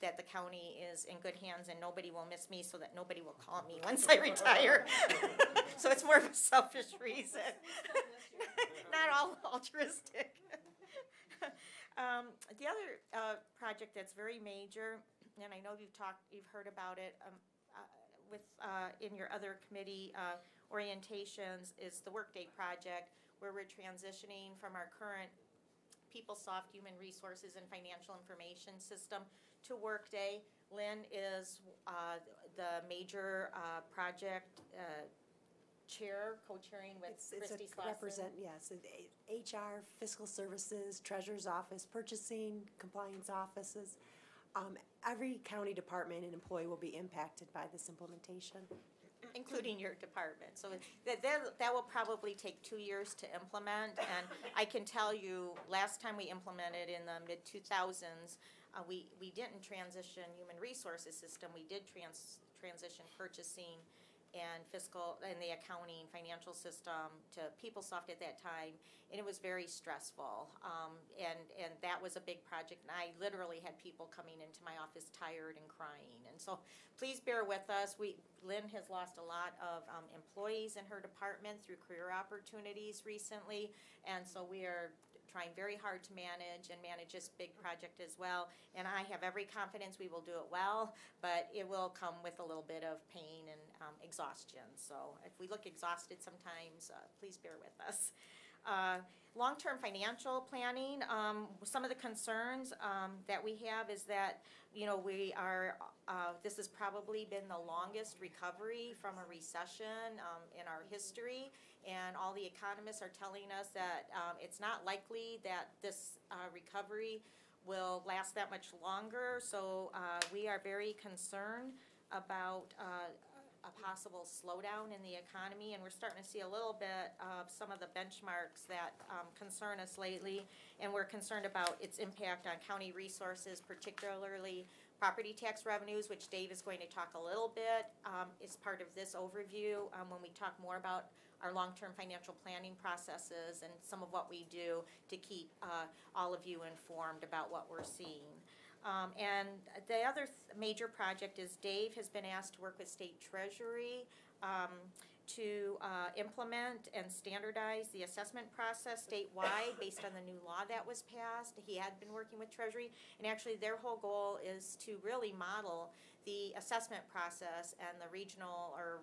that the county is in good hands and nobody will miss me, so that nobody will call me once I retire. So it's more of a selfish reason, not all altruistic. The other project that's very major, and I know you've heard about it in your other committee orientations, is the Workday project, where we're transitioning from our current PeopleSoft Human Resources and Financial Information System to Workday. Lynn is the major project chair, co-chairing with Christy Slauson. Yes, HR, fiscal services, treasurer's office, purchasing, compliance offices. Every county department and employee will be impacted by this implementation. Including your department. So that will probably take 2 years to implement. And I can tell you, last time we implemented in the mid-2000s, we didn't transition human resources system. We did transition purchasing and fiscal and the accounting financial system to PeopleSoft at that time, and it was very stressful. And that was a big project, and I literally had people coming into my office tired and crying. And so please bear with us. Lynn has lost a lot of employees in her department through career opportunities recently, and so we are trying very hard to manage this big project as well. And I have every confidence we will do it well, but it will come with a little bit of pain and exhaustion. So if we look exhausted sometimes, please bear with us. Long-term financial planning, some of the concerns that we have is that, we are, this has probably been the longest recovery from a recession in our history. And all the economists are telling us that it's not likely that this recovery will last that much longer. So we are very concerned about a possible slowdown in the economy, and we're starting to see a little bit of some of the benchmarks that concern us lately, and we're concerned about its impact on county resources, particularly property tax revenues, which Dave is going to talk a little bit as part of this overview when we talk more about our long-term financial planning processes and some of what we do to keep all of you informed about what we're seeing. And the other major project is Dave has been asked to work with State Treasury to implement and standardize the assessment process statewide based on the new law that was passed. He had been working with Treasury, and actually their whole goal is to really model the assessment process and the regional or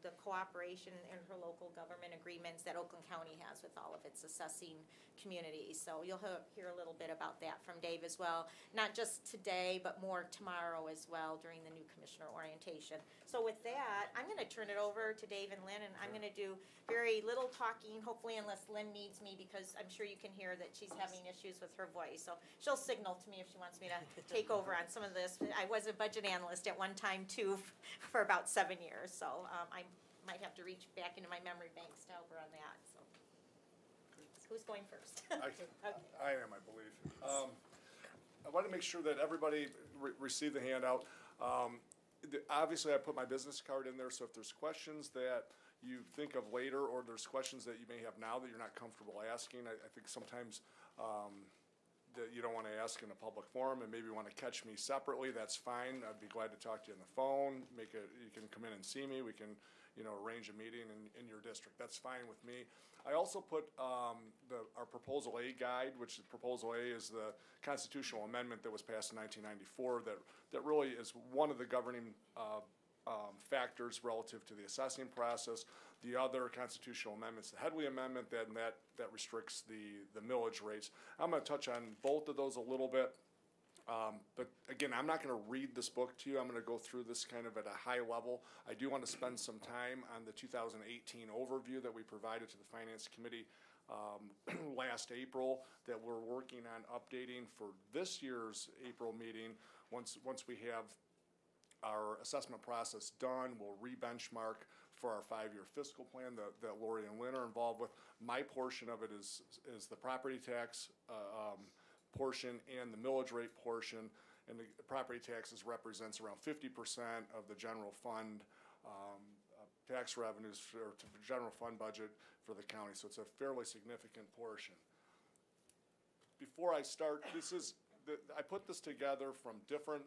the cooperation and interlocal government agreements that Oakland County has with all of its assessing communities. So you'll hear a little bit about that from Dave as well, not just today, but more tomorrow as well during the new commissioner orientation. So with that, I'm going to turn it over to Dave and Lynn, and I'm going to do very little talking, hopefully unless Lynn needs me, because I'm sure you can hear that she's having issues with her voice. So she'll signal to me if she wants me to take over on some of this. I was a budget analyst at one time too for about 7 years, so I might have to reach back into my memory banks to help her on that. So who's going first? I am, I believe. I want to make sure that everybody received the handout. Obviously, I put my business card in there, so if there's questions that you think of later, or there's questions that you may have now that you're not comfortable asking, I think sometimes that you don't want to ask in a public forum and maybe want to catch me separately, that's fine. I'd be glad to talk to you on the phone. You can come in and see me. We can, arrange a meeting in your district. That's fine with me. I also put our Proposal A guide, which Proposal A is the constitutional amendment that was passed in 1994 that really is one of the governing factors relative to the assessing process. The other constitutional amendments, the Headley Amendment, that restricts the millage rates. I'm going to touch on both of those a little bit. But again, I'm not going to read this book to you. I'm going to go through this kind of at a high level. I do want to spend some time on the 2018 overview that we provided to the Finance Committee last April that we're working on updating for this year's April meeting. Once we have our assessment process done, we'll re-benchmark for our 5-year fiscal plan that Lori and Lynn are involved with. My portion of it is the property tax portion and the millage rate portion, and the property taxes represents around 50% of the general fund tax revenues or to the general fund budget for the county, so it's a fairly significant portion. Before I start, I put this together from different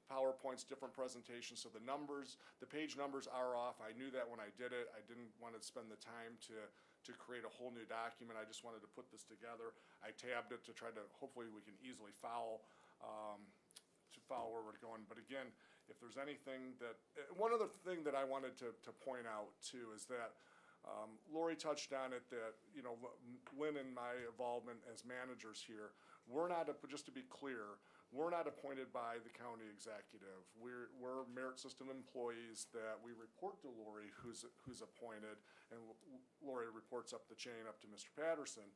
PowerPoints, different presentations, so the page numbers are off. I knew that when I did it. I didn't want to spend the time to create a whole new document. I just wanted to put this together. I tabbed it to try to, hopefully we can easily follow where we're going. But again, if there's anything one other thing that I wanted to point out too is that Lori touched on it, that Lynn and my involvement as managers here, we're not, just to be clear, we're not appointed by the county executive. We're merit system employees that we report to Lori, who's appointed, and Lori reports up the chain up to Mr. Patterson.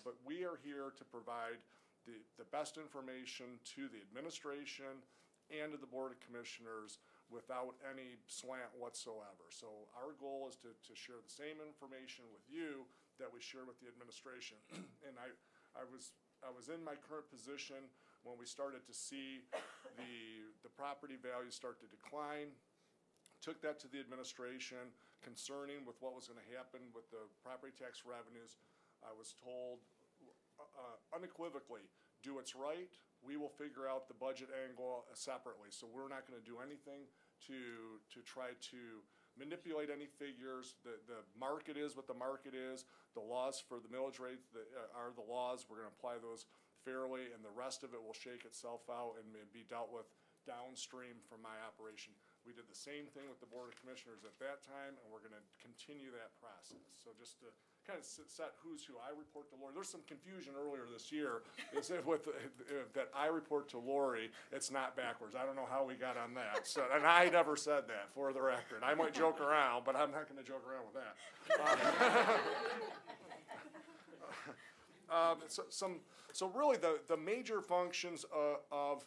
But we are here to provide the best information to the administration and to the Board of Commissioners without any slant whatsoever. So our goal is to share the same information with you that we share with the administration. And I was in my current position when we started to see the property values start to decline. Took that to the administration, concerning with what was going to happen with the property tax revenues. I was told unequivocally, do what's right. We will figure out the budget angle separately. So we're not going to do anything to try to manipulate any figures. The market is what the market is. The laws for the millage rates are the laws. We're going to apply those fairly, and the rest of it will shake itself out and be dealt with downstream from my operation. We did the same thing with the Board of Commissioners at that time, and we're going to continue that process. So just to kind of set who's who, I report to Lori. There's some confusion earlier this year that I report to Lori. It's not backwards. I don't know how we got on that. So, and I never said that, for the record. I might joke around, but I'm not going to joke around with that. So really the major functions of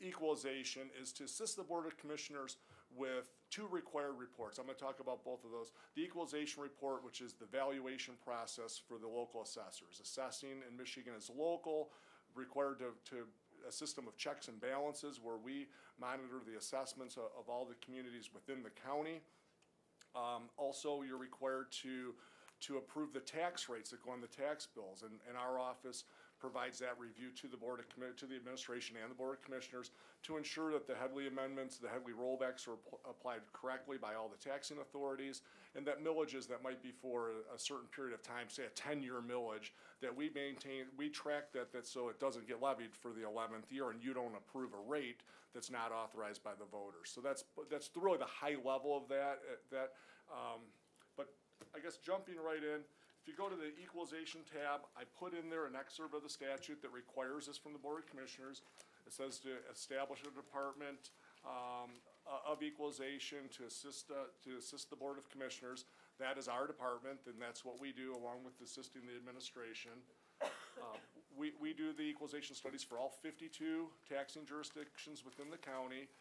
equalization is to assist the Board of Commissioners with 2 required reports. I'm going to talk about both of those. The equalization report, which is the valuation process for the local assessors. Assessing in Michigan is local, required to a system of checks and balances where we monitor the assessments of all the communities within the county. Also, you're required to approve the tax rates that go on the tax bills, and our office provides that review to the to the administration and the Board of Commissioners to ensure that the Headley amendments, the Headley rollbacks are applied correctly by all the taxing authorities, and that millages that might be for a certain period of time, say a 10-year millage, that we maintain, we track that so it doesn't get levied for the 11th year and you don't approve a rate that's not authorized by the voters. So that's really the high level of that. But I guess jumping right in, if you go to the equalization tab, I put in there an excerpt of the statute that requires this from the Board of Commissioners. It says to establish a department of equalization to assist the Board of Commissioners. That is our department, and that's what we do along with assisting the administration. We do the equalization studies for all 52 taxing jurisdictions within the county.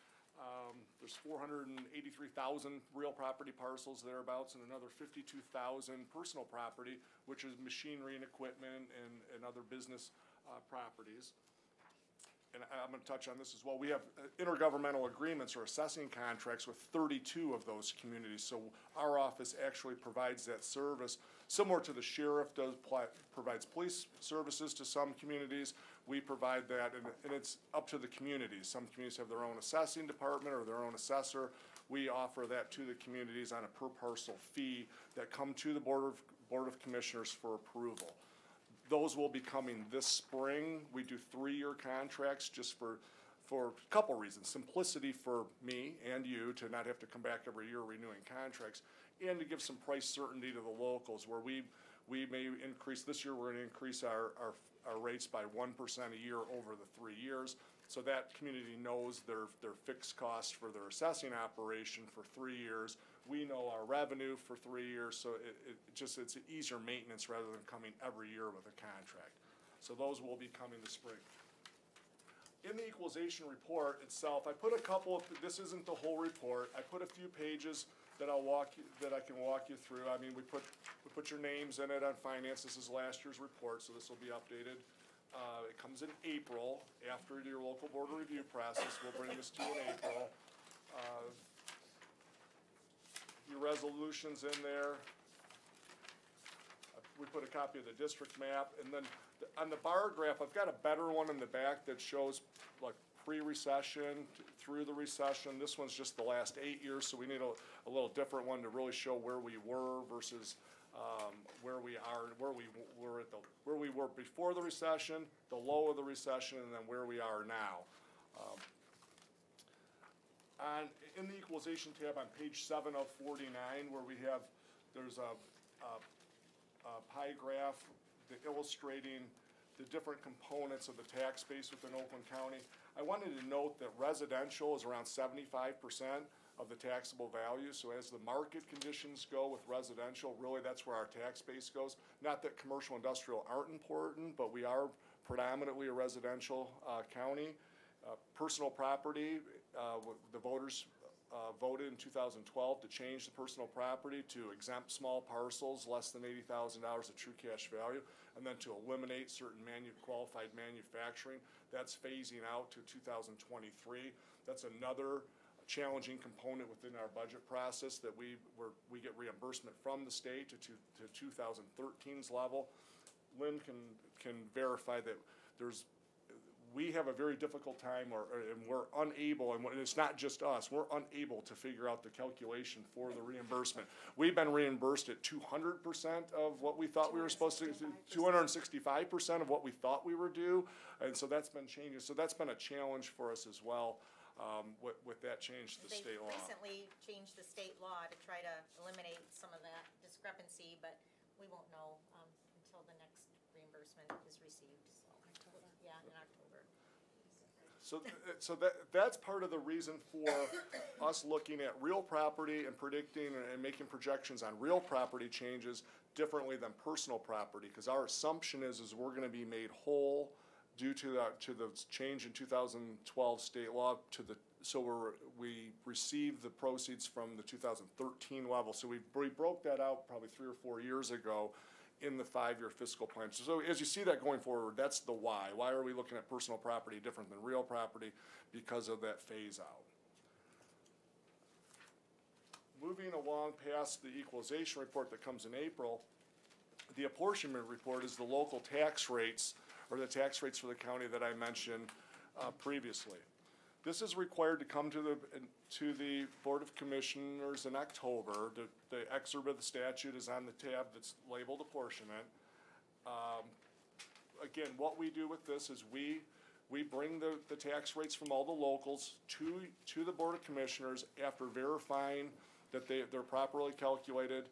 There's 483,000 real property parcels thereabouts and another 52,000 personal property, which is machinery and equipment and other business properties. And I'm going to touch on this as well. We have intergovernmental agreements or assessing contracts with 32 of those communities. So our office actually provides that service, similar to the sheriff provides police services to some communities. We provide that, and it's up to the communities. Some communities have their own assessing department or their own assessor. We offer that to the communities on a per parcel fee that come to the Board of Commissioners for approval. Those will be coming this spring. We do 3-year contracts just for a couple reasons. Simplicity for me and you to not have to come back every year renewing contracts, and to give some price certainty to the locals where we may increase, this year we're going to increase our rates by 1% a year over the 3 years. So that community knows their fixed cost for their assessing operation for 3 years. We know our revenue for 3 years, so it's an easier maintenance rather than coming every year with a contract. So those will be coming this spring. In the equalization report itself, I put a couple of, this isn't the whole report, I put a few pages that I can walk you through. I mean, we put your names in it on finance. This is last year's report, so this will be updated. It comes in April, after your local board review process. We'll bring this to you in April. Your resolutions in there. We put a copy of the district map, and then on the bar graph, I've got a better one in the back that shows like pre-recession through the recession. This one's just the last 8 years, so we need a little different one to really show where we were versus where we are, where we were before the recession, the low of the recession, and then where we are now. In the equalization tab on page 7 of 49, where there's a pie graph illustrating the different components of the tax base within Oakland County. I wanted to note that residential is around 75% of the taxable value. So as the market conditions go with residential, really that's where our tax base goes. Not that commercial industrial aren't important, but we are predominantly a residential county. Personal property, the voters voted in 2012 to change the personal property to exempt small parcels less than $80,000 of true cash value, and then to eliminate certain qualified manufacturing. That's phasing out to 2023. That's another challenging component within our budget process that we get reimbursement from the state to 2013's level. Lynn can verify that we have a very difficult time, and we're unable, and it's not just us, we're unable to figure out the calculation for the reimbursement. We've been reimbursed at 200% of what we thought we were supposed to, 265% of what we thought we were due, and so that's been changing. So that's been a challenge for us as well with that change to the state law. They recently changed the state law to try to eliminate some of that discrepancy, but we won't know until the next reimbursement is received. So, yeah, in October. So that's part of the reason for us looking at real property and predicting and making projections on real property changes differently than personal property, because our assumption is we're going to be made whole due to the change in 2012 state law we received the proceeds from the 2013 level. So we broke that out probably 3 or 4 years ago in the 5-year fiscal plan. So as you see that going forward, that's the why. Why are we looking at personal property different than real property? Because of that phase out. Moving along past the equalization report that comes in April, the apportionment report is the local tax rates or the tax rates for the county that I mentioned previously. This is required to come to the Board of Commissioners in October. The excerpt of the statute is on the tab that's labeled apportionment. Again, what we do with this is we bring the tax rates from all the locals to the Board of Commissioners after verifying that they're properly calculated,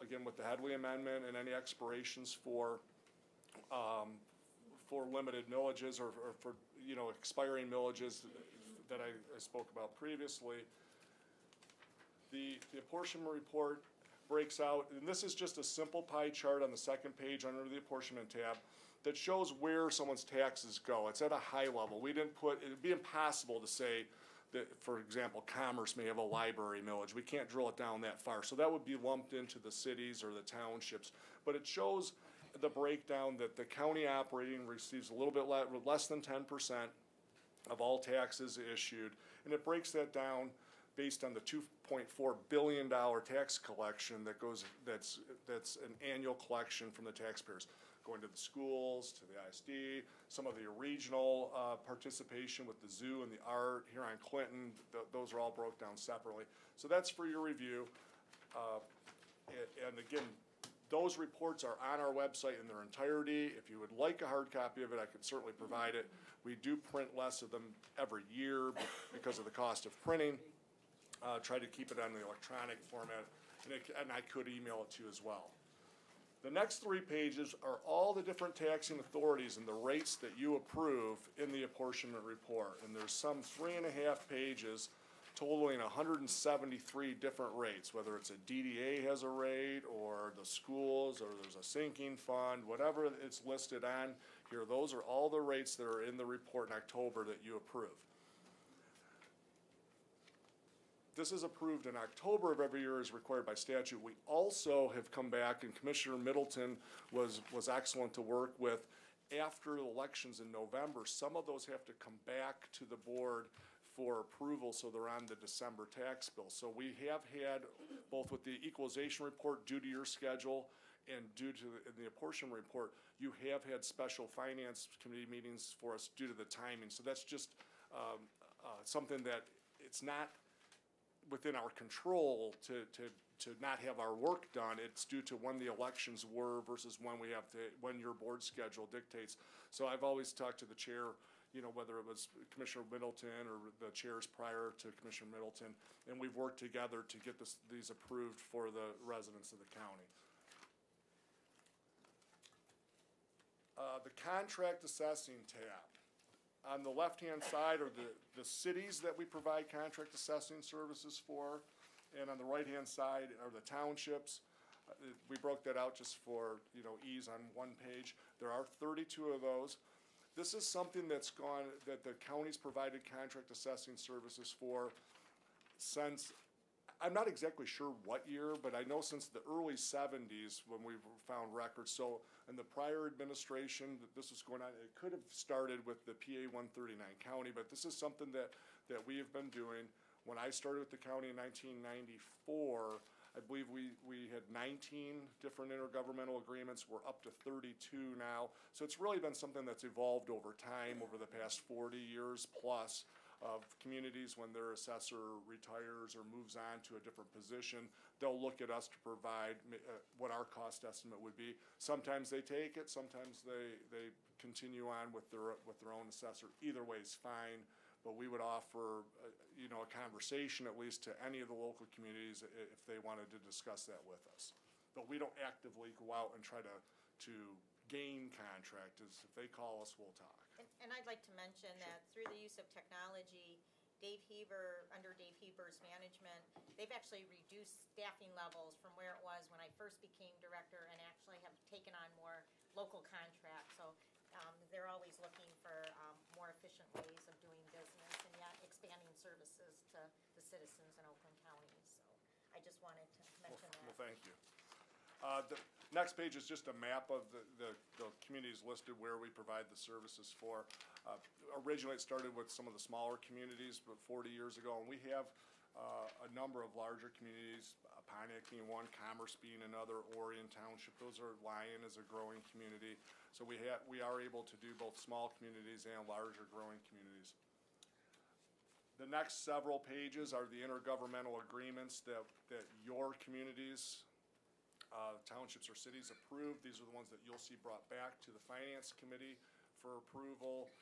again, with the Headley Amendment and any expirations for limited millages or for, expiring millages that I spoke about previously. The apportionment report breaks out, and this is just a simple pie chart on the second page under the apportionment tab that shows where someone's taxes go. It's at a high level. It'd be impossible to say that, for example, Commerce may have a library millage. We can't drill it down that far. So that would be lumped into the cities or the townships. But it shows the breakdown that the county operating receives a little bit less than 10% of all taxes issued. And it breaks that down based on the $2.4 billion tax collection that's an annual collection from the taxpayers, going to the schools, to the ISD, some of the regional participation with the zoo and the art here on Clinton. Those are all broke down separately. So that's for your review. And again, those reports are on our website in their entirety. If you would like a hard copy of it, I could certainly provide it. We do print less of them every year because of the cost of printing. Try to keep it on the electronic format, and I could email it to you as well. The next 3 pages are all the different taxing authorities and the rates that you approve in the apportionment report. And there's some 3.5 pages totaling 173 different rates, whether it's a DDA has a rate or the schools or there's a sinking fund, whatever it's listed on here. Those are all the rates that are in the report in October that you approve. This is approved in October of every year as required by statute. We also have come back, and Commissioner Middleton was excellent to work with. After elections in November, some of those have to come back to the board for approval, so they're on the December tax bill. So we have had, both with the equalization report due to your schedule and due to the apportionment report, you have had special finance committee meetings for us due to the timing. So that's just something that it's not within our control to not have our work done. It's due to when the elections were versus when your board schedule dictates. So I've always talked to the chair, whether it was Commissioner Middleton or the chairs prior to Commissioner Middleton, and we've worked together to get these approved for the residents of the county. The contract assessing tab. On the left-hand side are the cities that we provide contract assessing services for, and on the right-hand side are the townships. We broke that out just for ease on one page. There are 32 of those. This is something that the county's provided contract assessing services for since, I'm not exactly sure what year, but I know since the early 70s when we found records. So in the prior administration that this was going on, it could have started with the PA 139 county, but this is something that we have been doing. When I started with the county in 1994, I believe we had 19 different intergovernmental agreements. We're up to 32 now. So it's really been something that's evolved over time, over the past 40 years plus, of communities when their assessor retires or moves on to a different position. They'll look at us to provide what our cost estimate would be. Sometimes they take it, sometimes they continue on with their own assessor. Either way is fine. But we would offer, a conversation at least to any of the local communities if they wanted to discuss that with us. But we don't actively go out and try to gain contractors. If they call us, we'll talk. And I'd like to mention that through the use of technology, under Dave Heber's management, they've actually reduced staffing levels from where it was when I first became director, and actually have taken on more local contracts. So they're always looking for more efficient ways of doing business, and yet expanding services to the citizens in Oakland County. So I just wanted to mention that. Well, thank you. The next page is just a map of the communities listed where we provide the services for. Originally, it started with some of the smaller communities, but 40 years ago, and we have a number of larger communities. Pontiac being one, Commerce being another, Orion Township, Lyon is a growing community. So we are able to do both small communities and larger growing communities. The next several pages are the intergovernmental agreements that your communities, townships or cities approve. These are the ones that you'll see brought back to the Finance Committee for approval.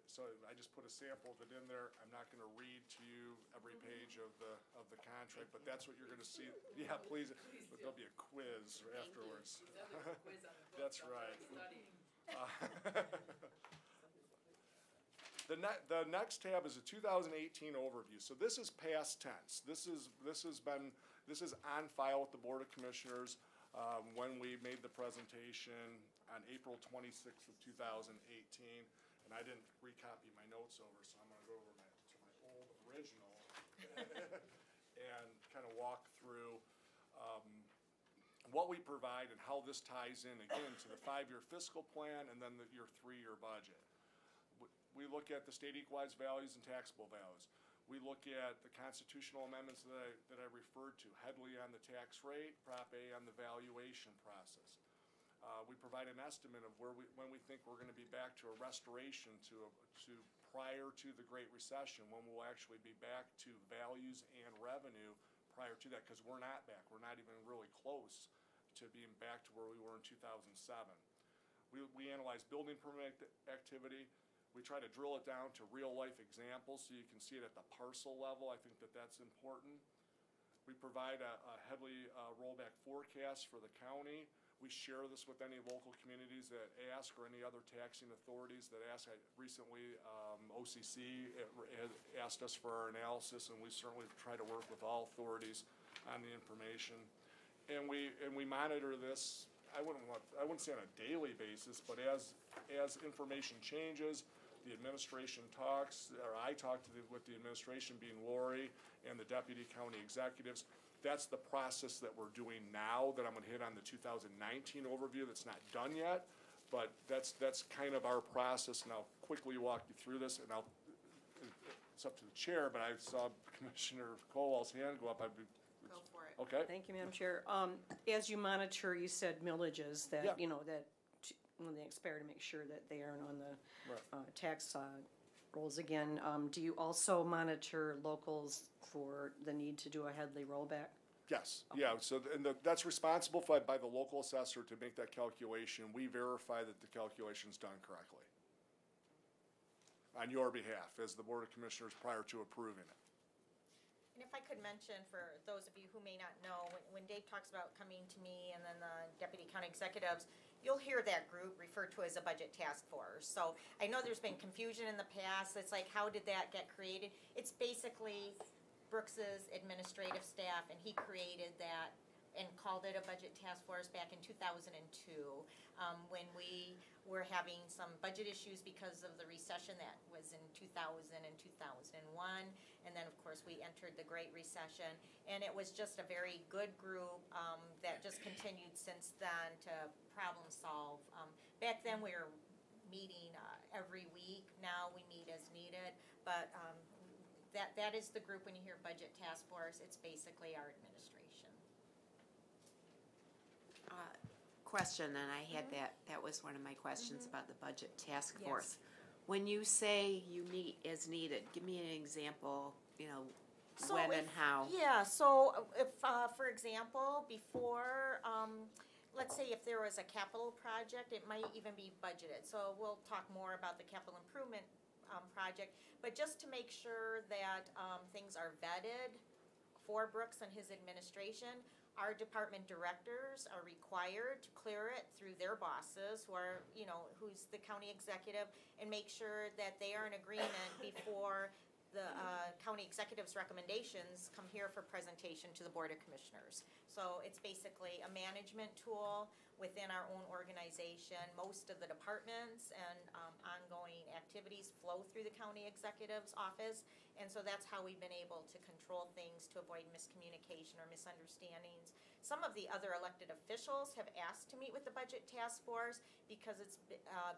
So I just put a sample of it in there. I'm not gonna read to you every page of the contract, but that's what you're gonna see. Yeah, please, but there'll be a quiz afterwards. That's right. The next tab is a 2018 overview. So this is past tense. This is on file with the Board of Commissioners when we made the presentation on April 26th of 2018. And I didn't recopy my notes over, so I'm gonna go over to my old original and kind of walk through what we provide and how this ties in again to the 5-year fiscal plan and then your 3-year budget. We look at the state equalized values and taxable values. We look at the constitutional amendments that I referred to, Headley on the tax rate, Prop A on the valuation process. We provide an estimate of when we think we're going to be back to a restoration to prior to the Great Recession, when we'll actually be back to values and revenue prior to that, because we're not back. We're not even really close to being back to where we were in 2007. We analyze building permit activity. We try to drill it down to real life examples so you can see it at the parcel level. I think that's important. We provide a Headley rollback forecast for the county. We share this with any local communities that ask or any other taxing authorities that ask. Recently, OCC asked us for our analysis, and we certainly try to work with all authorities on the information. And we monitor this. I wouldn't say on a daily basis, but as information changes, the administration talks, or I talk with the administration, being Lori and the deputy county executives. That's the process that we're doing now that I'm gonna hit on the 2019 overview. That's not done yet, but that's kind of our process, and I'll quickly walk you through this, and it's up to the chair, but I saw Commissioner Colwell's hand go up. Go for it. Okay. Thank you, Madam Chair. As you monitor, you said millages that, Yeah. you know, that when they expire, to make sure that they aren't on the tax rolls again. Do you also monitor locals for the need to do a Headley rollback? Yes, yeah, so, that's responsible by the local assessor to make that calculation. We verify that the calculation's done correctly on your behalf as the Board of Commissioners prior to approving it. And if I could mention, for those of you who may not know, when Dave talks about coming to me and then the deputy county executives, you'll hear that group referred to as a budget task force. So I know there's been confusion in the past. It's like, how did that get created? It's basically Brooks's administrative staff, and he created that and called it a budget task force back in 2002, when we were having some budget issues because of the recession that was in 2000 and 2001. And then, of course, we entered the Great Recession. And it was just a very good group that just continued since then to problem solve. Back then, we were meeting every week. Now we meet as needed. But that is the group. When you hear budget task force, it's basically our administration. Question, and I had that was one of my questions about the budget task force. When you say you meet as needed, give me an example, when and how. Yeah, so if, for example, before, let's say if there was a capital project, it might even be budgeted. So we'll talk more about the capital improvement project, but just to make sure that things are vetted for Brooks and his administration, our department directors are required to clear it through their bosses, who are, who's the county executive, and make sure that they are in agreement before the county executive's recommendations come here for presentation to the Board of Commissioners. So it's basically a management tool within our own organization. Most of the departments and ongoing activities flow through the county executive's office. And so that's how we've been able to control things to avoid miscommunication or misunderstandings. Some of the other elected officials have asked to meet with the budget task force because it's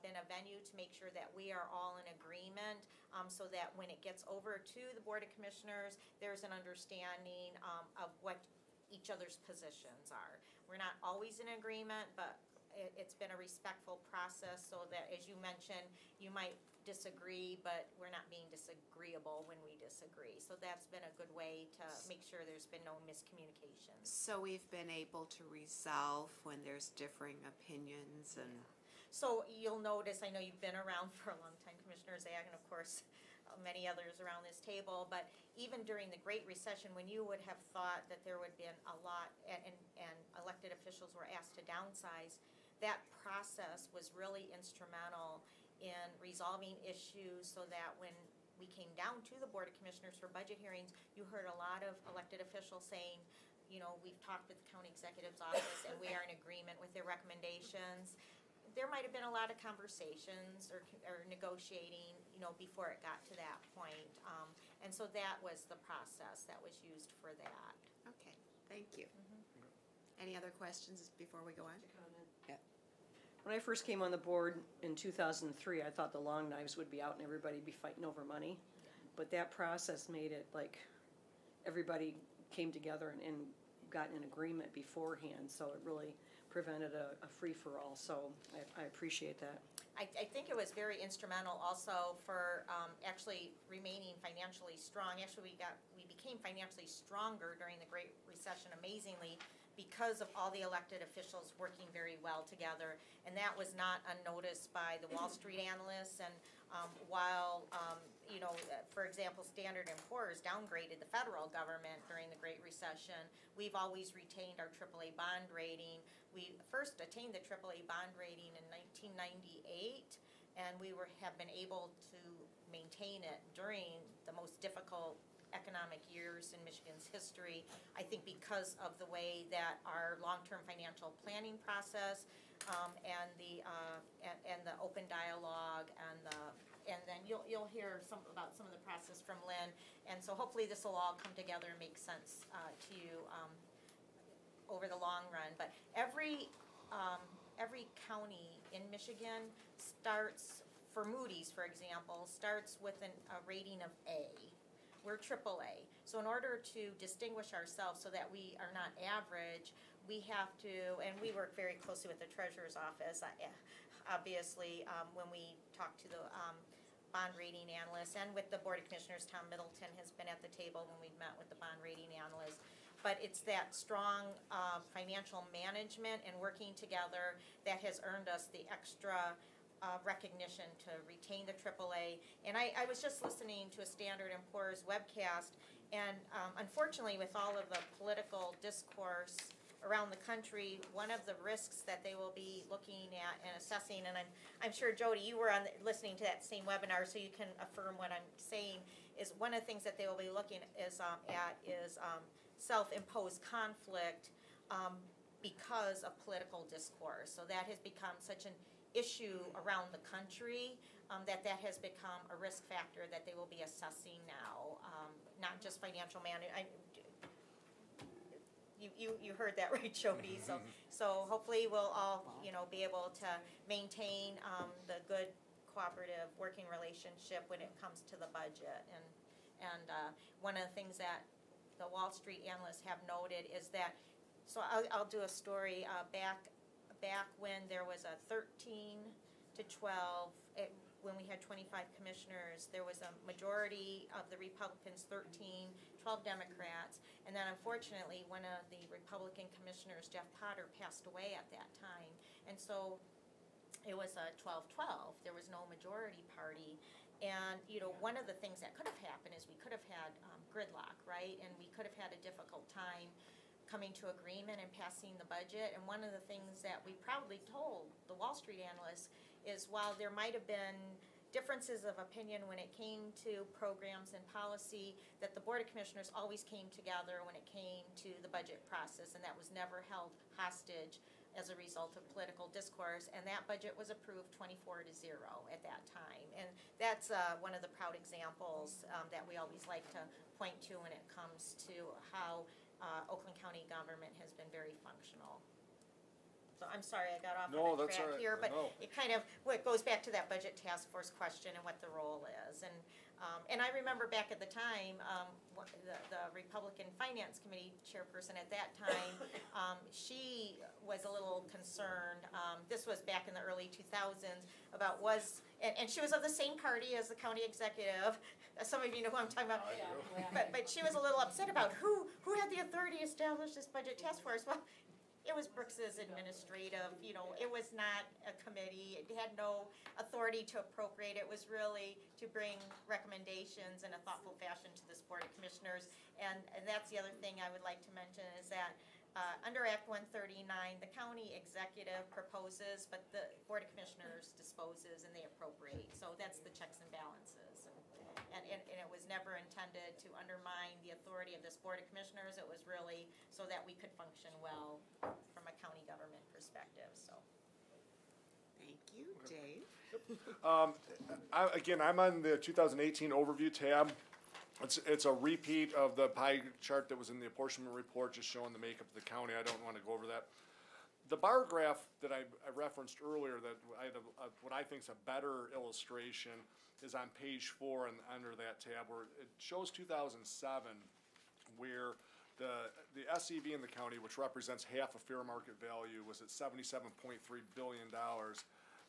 been a venue to make sure that we are all in agreement, so that when it gets over to the Board of Commissioners, there's an understanding of what each other's positions are. We're not always in agreement, but it's been a respectful process so that, as you mentioned, you might disagree, but we're not being disagreeable when we disagree. So that's been a good way to make sure there's been no miscommunications. So we've been able to resolve when there's differing opinions and. So you'll notice, I know you've been around for a long time, Commissioner Zag, and of course, many others around this table, but even during the Great Recession, when you would have thought that there would be a lot, and elected officials were asked to downsize, that process was really instrumental in resolving issues so that when we came down to the Board of Commissioners for budget hearings, you heard a lot of elected officials saying, you know, we've talked with the county executive's office and we are in agreement with their recommendations. There might have been a lot of conversations or negotiating, you know, before it got to that point. And so that was the process that was used for that. Okay, thank you. Any other questions before we go on? Yeah. When I first came on the board in 2003, I thought the long knives would be out and everybody be fighting over money. But that process made it like everybody came together and got in agreement beforehand. So it really prevented a free-for-all. So I appreciate that. I think it was very instrumental also for actually remaining financially strong. Actually, we became financially stronger during the Great Recession, amazingly, because of all the elected officials working very well together. And that was not unnoticed by the Wall Street analysts. And while, you know, for example, Standard & Poor's downgraded the federal government during the Great Recession, we've always retained our AAA bond rating. We first attained the AAA bond rating in 1998, and we have been able to maintain it during the most difficult economic years in Michigan's history. I think because of the way that our long-term financial planning process and the open dialogue and then you'll hear about some of the process from Lynn, and so hopefully this will all come together and make sense to you over the long run. But every county in Michigan starts, for Moody's, for example, starts with a rating of A. We're AAA. So in order to distinguish ourselves so that we are not average, we have to, and we work very closely with the Treasurer's Office, obviously, when we talk to the bond rating analysts, and with the Board of Commissioners. Tom Middleton has been at the table when we've met with the bond rating analysts. But it's that strong financial management and working together that has earned us the extra recognition to retain the AAA. And I was just listening to a Standard & Poor's webcast, and unfortunately with all of the political discourse around the country, one of the risks that they will be looking at and assessing, and I'm sure, Jody, you were listening to that same webinar, so you can affirm what I'm saying, is one of the things that they will be looking at is self-imposed conflict because of political discourse. So that has become such an issue around the country that has become a risk factor that they will be assessing now, not just financial management. You heard that right, Jody. So hopefully we'll all be able to maintain the good cooperative working relationship when it comes to the budget. And one of the things that the Wall Street analysts have noted is that, so I'll do a story back when there was a 13 to 12, when we had 25 commissioners, there was a majority of the Republicans, 13, 12 Democrats, and then unfortunately one of the Republican commissioners, Jeff Potter, passed away at that time. And so it was a 12-12. There was no majority party. And, one of the things that could have happened is we could have had gridlock, right? And we could have had a difficult time coming to agreement and passing the budget. And one of the things that we proudly told the Wall Street analysts is while there might have been differences of opinion when it came to programs and policy, that the Board of Commissioners always came together when it came to the budget process, and that was never held hostage as a result of political discourse, and that budget was approved 24-0 at that time. And that's one of the proud examples that we always like to point to when it comes to how Oakland County government has been very functional. So I'm sorry I got off on a track here, but it kind of goes back to that budget task force question and what the role is. And And I remember back at the time, the Republican Finance Committee chairperson at that time, she was a little concerned, this was back in the early 2000s, about and she was of the same party as the county executive. Some of you know who I'm talking about. But she was a little upset about who had the authority to establish this budget task force. Well, it was Brooks's administrative, it was not a committee, it had no authority to appropriate, it was really to bring recommendations in a thoughtful fashion to this Board of Commissioners. And that's the other thing I would like to mention is that under Act 139, the county executive proposes, but the Board of Commissioners disposes and they appropriate. So that's the checks and balances. And it was never intended to undermine the authority of this Board of Commissioners. It was really so that we could function well from a county government perspective, so. Thank you, Dave. Again, I'm on the 2018 overview tab. It's a repeat of the pie chart that was in the apportionment report, just showing the makeup of the county. I don't want to go over that. The bar graph that I referenced earlier, that I had what I think is a better illustration, is on page 4 and under that tab, where it shows 2007, where the SEV in the county, which represents half of fair market value, was at $77.3 billion.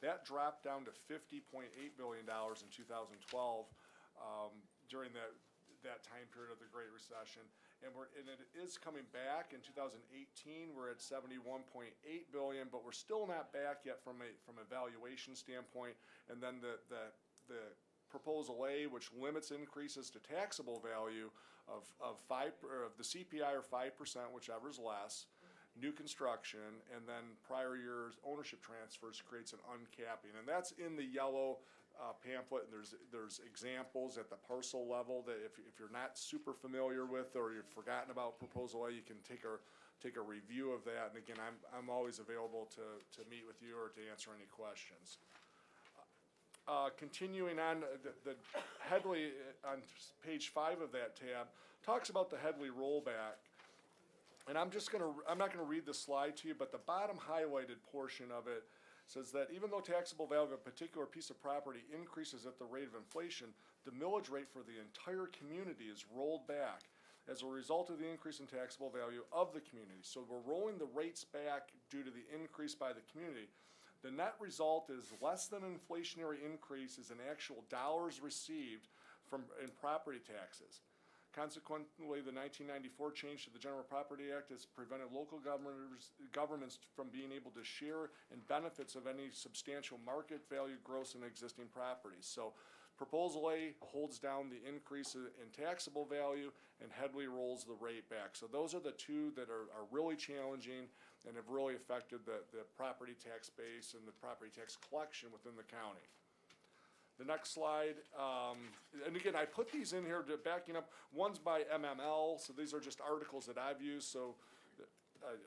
That dropped down to $50.8 billion in 2012 during that time period of the Great Recession. And it is coming back in 2018. We're at $71.8 billion, but we're still not back yet from a valuation standpoint. And then the Proposal A, which limits increases to taxable value of the CPI or 5%, whichever is less, new construction, and then prior year's ownership transfers creates an uncapping. And that's in the yellow pamphlet, and there's examples at the parcel level that if you're not super familiar with or you've forgotten about Proposal A, you can take a review of that. And again, I'm always available to meet with you or to answer any questions. Continuing on, the Headley on page 5 of that tab talks about the Headley rollback. And I'm not gonna read the slide to you, but the bottom highlighted portion of it says that even though taxable value of a particular piece of property increases at the rate of inflation, the millage rate for the entire community is rolled back as a result of the increase in taxable value of the community. So we're rolling the rates back due to the increase by the community. The net result is less than inflationary increases in actual dollars received in property taxes. Consequently, the 1994 change to the General Property Act has prevented local governments from being able to share in benefits of any substantial market value growth in existing properties. So Proposal A holds down the increase in taxable value, and Headley rolls the rate back. So those are the two that are really challenging and have really affected the property tax base and the property tax collection within the county. The next slide, and again, I put these in here to backing up. One's by MML, so these are just articles that I've used, so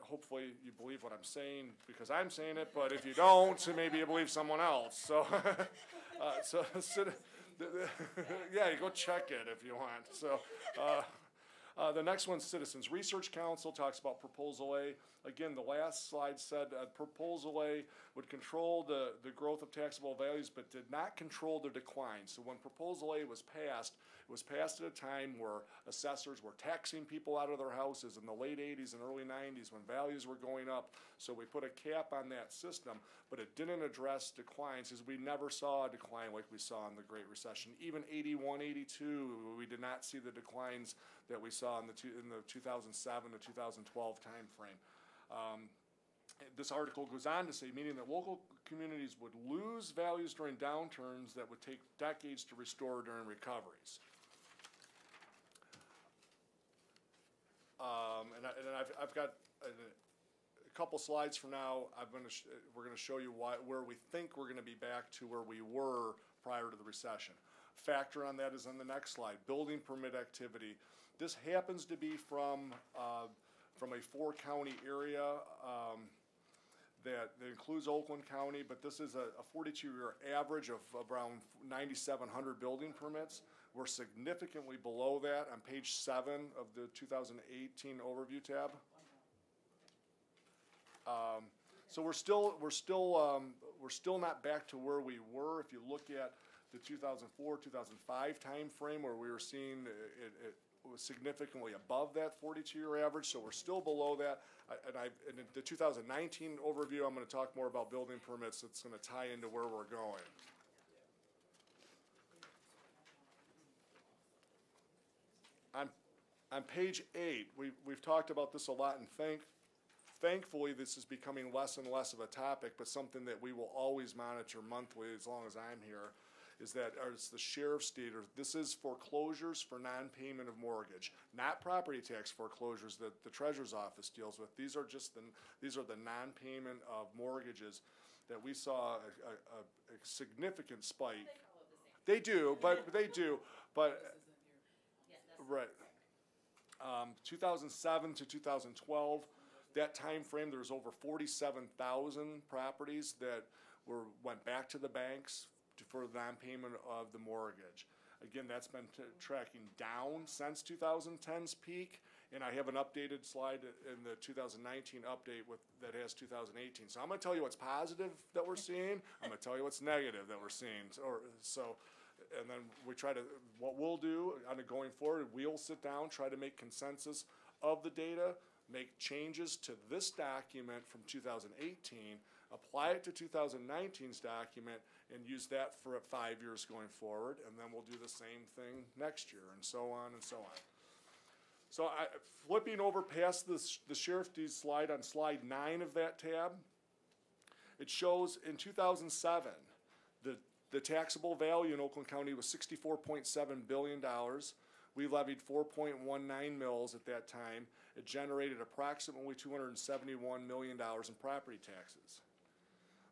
hopefully you believe what I'm saying because I'm saying it, but if you don't, maybe you believe someone else. So, yeah, you go check it if you want. So, the next one's Citizens Research Council, talks about Proposal A. Again, the last slide said Proposal A would control the growth of taxable values but did not control the decline. So when Proposal A was passed, it was passed at a time where assessors were taxing people out of their houses in the late 80s and early 90s when values were going up. So we put a cap on that system, but it didn't address declines because we never saw a decline like we saw in the Great Recession. Even 81, 82, we did not see the declines that we saw in the 2007 to 2012 time frame. This article goes on to say, meaning that local communities would lose values during downturns that would take decades to restore during recoveries. I've got a couple slides from now. We're going to show you where we think we're going to be back to where we were prior to the recession. Factor on that is on the next slide. Building permit activity. This happens to be from a 4-county area that includes Oakland County, but this is a 42-year average of around 9,700 building permits. We're significantly below that on page 7 of the 2018 overview tab. So we're still not back to where we were. If you look at the 2004, 2005 timeframe where we were seeing it was significantly above that 42-year average, so we're still below that. In the 2019 overview, I'm going to talk more about building permits. It's going to tie into where we're going. On page 8, we've talked about this a lot, and thankfully this is becoming less and less of a topic, but something that we will always monitor monthly as long as I'm here, is that it's the sheriff's deed. This is foreclosures for non-payment of mortgage, not property tax foreclosures that the treasurer's office deals with. These are the non-payment of mortgages that we saw a significant spike. They do, but right. 2007 to 2012, that time frame, there was over 47,000 properties that went back to the banks for the non-payment of the mortgage. Again, that's been tracking down since 2010's peak, and I have an updated slide in the 2019 update that has 2018. So I'm going to tell you what's positive that we're seeing. I'm going to tell you what's negative that we're seeing. And then what we'll do going forward, we'll sit down, try to make consensus of the data, make changes to this document from 2018, apply it to 2019's document, and use that for 5 years going forward, and then we'll do the same thing next year, and so on and so on. So flipping over past the sheriff's deed slide on slide 9 of that tab, it shows in 2007, the taxable value in Oakland County was $64.7 billion. We levied 4.19 mills at that time. It generated approximately $271 million in property taxes.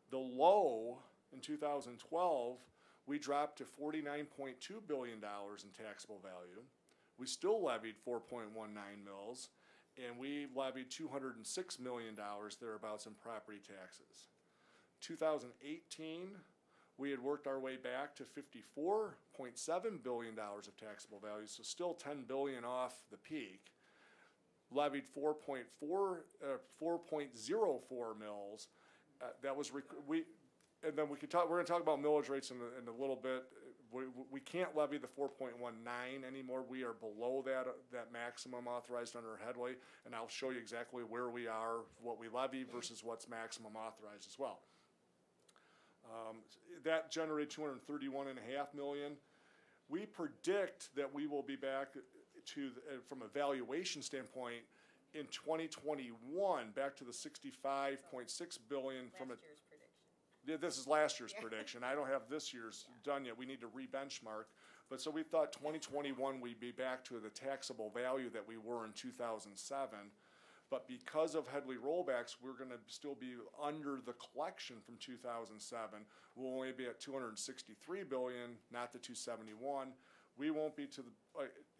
The low in 2012, we dropped to $49.2 billion in taxable value. We still levied 4.19 mills, and we levied $206 million thereabouts in property taxes. 2018, we had worked our way back to $54.7 billion of taxable value, so still $10 billion off the peak. Levied 4.04 mills. That was and then we're going to talk about millage rates in a little bit. We can't levy the 4.19 anymore. We are below that maximum authorized under Headway, and I'll show you exactly where we are, what we levy versus what's maximum authorized as well. That generated $231.5 million. We predict that we will be back to, from a valuation standpoint, in 2021, back to the $65.6 billion from a. This is last year's prediction. I don't have this year's done yet. We need to re-benchmark. But so we thought 2021 we'd be back to the taxable value that we were in 2007. But because of Headley rollbacks, we're going to still be under the collection from 2007. We'll only be at $263 billion, not the $271. We won't be to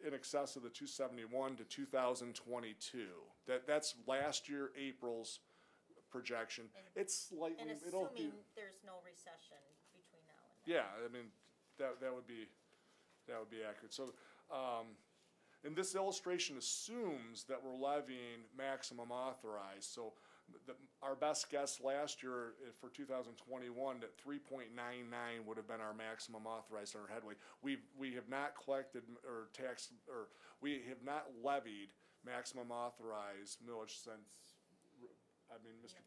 in excess of the $271 to 2022. That's last year April's projection. It's slightly. And assuming there's no recession between now and then. Yeah, I mean that would be accurate. So. And this illustration assumes that we're levying maximum authorized. So our best guess last year for 2021 that 3.99 would have been our maximum authorized under Headway. We have not collected we have not levied maximum authorized millage since, Mr.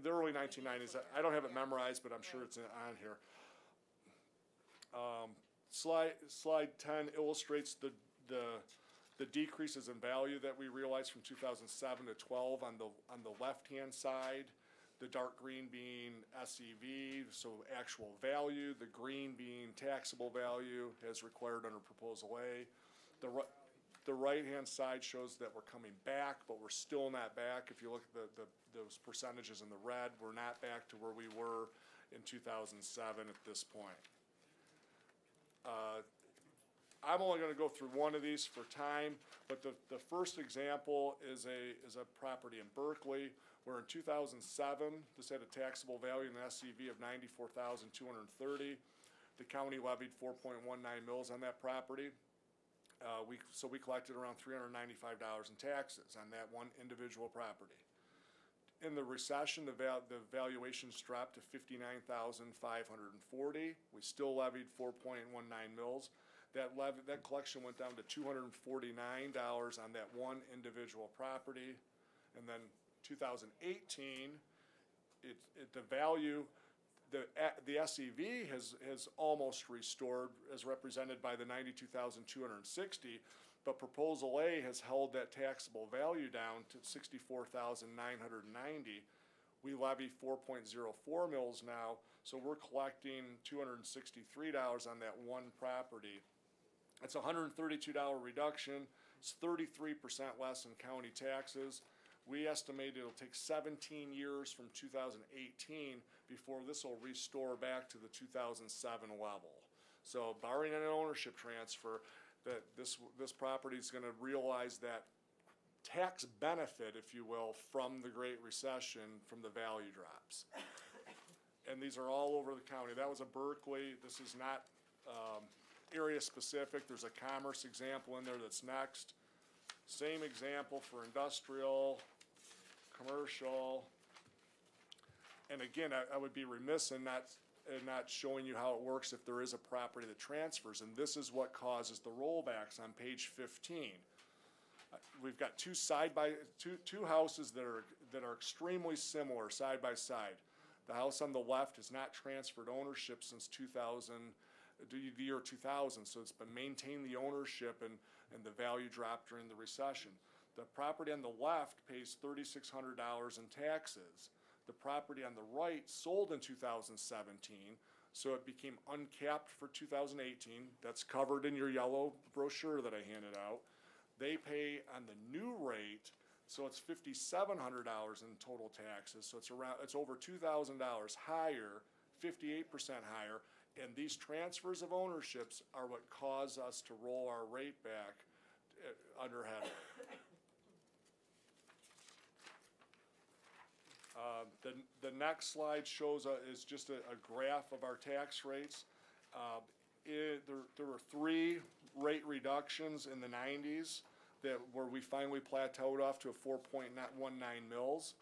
The early 1990s. I don't have it memorized, but I'm sure it's on here. Slide 10 illustrates the decreases in value that we realized from 2007 to 12 on the left-hand side. The dark green being SEV, so actual value. The green being taxable value as required under Proposal A. The right-hand side shows that we're coming back, but we're still not back. If you look at those percentages in the red, we're not back to where we were in 2007 at this point. I'm only going to go through one of these for time, but the first example is a property in Berkeley, where in 2007, this had a taxable value in the SCV of $94,230. The county levied 4.19 mills on that property. We collected around $395 in taxes on that one individual property. In the recession, the valuations dropped to 59,540. We still levied 4.19 mills. That collection went down to $249 on that one individual property. And then 2018, the value, the SEV has almost restored, as represented by the 92,260, but Proposal A has held that taxable value down to 64,990. We levy 4.04 mills now, so we're collecting $263 on that one property. It's a $132 reduction. It's 33% less in county taxes. We estimate it'll take 17 years from 2018 before this will restore back to the 2007 level. So barring an ownership transfer, that this property is going to realize that tax benefit, if you will, from the Great Recession, from the value drops. And these are all over the county. That was a Berkeley. This is not area specific. There's a Commerce example in there that's next. Same example for industrial, commercial. And again, I would be remiss in not showing you how it works if there is a property that transfers. And this is what causes the rollbacks on page 15. We've got two houses that are extremely similar side by side. The house on the left has not transferred ownership since the year 2000, so it's been maintained the ownership, and the value dropped during the recession. The property on the left pays $3,600 in taxes. The property on the right sold in 2017, so it became uncapped for 2018. That's covered in your yellow brochure that I handed out. They pay on the new rate, so it's $5,700 in total taxes, so it's over $2,000 higher, 58% higher. And these transfers of ownerships are what cause us to roll our rate back under Headley. The next slide shows is just a graph of our tax rates. There were 3 rate reductions in the 90s where we finally plateaued off to a 4.19 mills.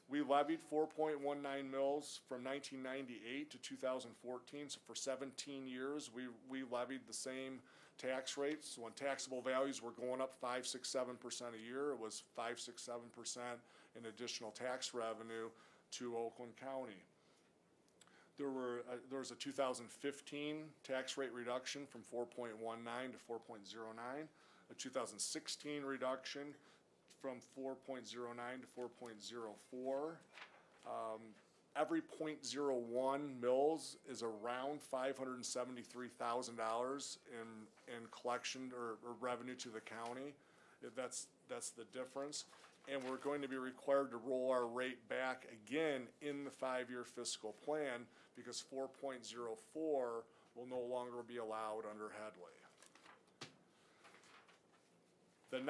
We levied 4.19 mills from 1998 to 2014, so for 17 years we levied the same tax rates. So when taxable values were going up 5, 6, 7% a year, it was 5, 6, 7% in additional tax revenue to Oakland County. There was a 2015 tax rate reduction from 4.19 to 4.09, a 2016 reduction from 4.09 to 4.04. Every 0.01 mills is around $573,000 in collection or revenue to the county. That's the difference. And we're going to be required to roll our rate back again in the 5-year fiscal plan because 4.04 will no longer be allowed under Headley. The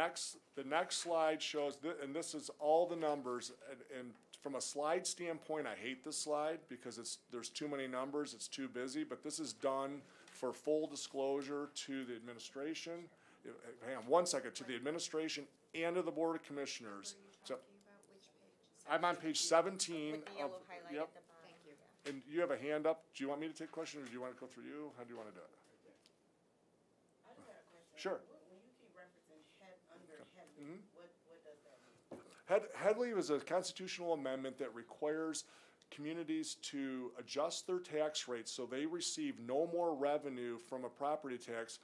next slide shows, and this is all the numbers, and from a slide standpoint, I hate this slide because there's too many numbers, it's too busy, but this is done for full disclosure to the administration. Hang on one second, to the administration and to the Board of Commissioners. So I'm on page 17. With the yellow highlight yep. at the bottom. Thank you. And you have a hand up. Do you want me to take questions or do you want to go through you? How do you want to do it? I just got a question. Sure. When you keep referencing under Headley, Mm-hmm. what does that mean? Headley was a constitutional amendment that requires communities to adjust their tax rates so they receive no more revenue from a property tax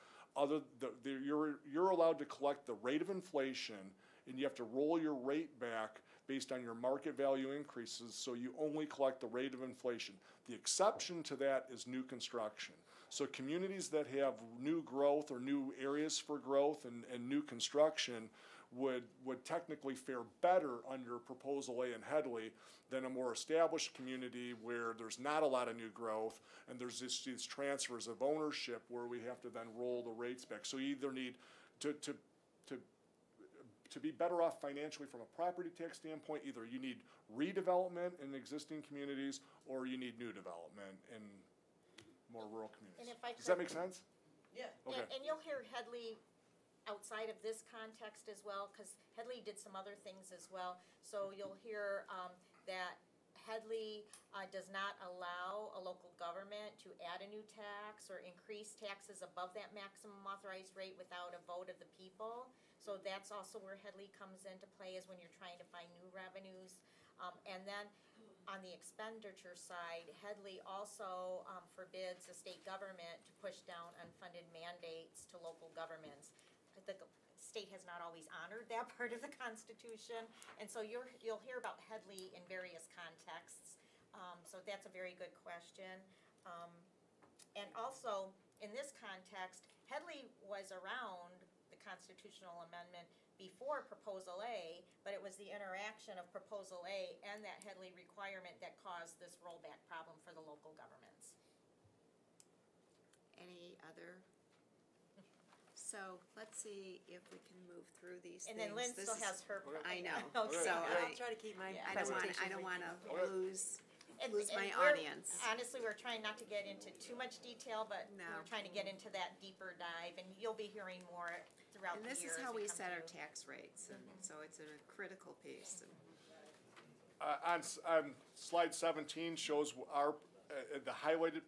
you're allowed to collect the rate of inflation, and you have to roll your rate back based on your market value increases, so you only collect the rate of inflation. The exception to that is new construction. So communities that have new growth or new areas for growth and new construction would technically fare better under Proposal A and Headley than a more established community where there's not a lot of new growth and there's just these transfers of ownership where we have to then roll the rates back. So you either need to be better off financially from a property tax standpoint, either you need redevelopment in existing communities or you need new development in more rural communities. And if I Does that could- make sense? Yeah. Okay. And you'll hear Headley outside of this context as well, because Headley did some other things as well. So you'll hear that Headley does not allow a local government to add a new tax or increase taxes above that maximum authorized rate without a vote of the people. So that's also where Headley comes into play, is when you're trying to find new revenues. And then on the expenditure side, Headley also forbids the state government to push down unfunded mandates to local governments. The state has not always honored that part of the Constitution, and so you'll hear about Headley in various contexts. So that's a very good question. And also, in this context, Headley was around the constitutional amendment before Proposal A, but it was the interaction of Proposal A and that Headley requirement that caused this rollback problem for the local governments. Any other? So let's see if we can move through these And things. then Lynn This still is- has her. I know, Okay. so I'll try to keep my I don't presentation. want to Okay. lose And my we're- audience. Honestly, we're trying not to get into too much detail, but No. we're trying to get into that deeper dive, and you'll be hearing more throughout And the this year is as how we come set our to- tax rates, and so it's a critical piece. On slide 17 shows our, the highlighted,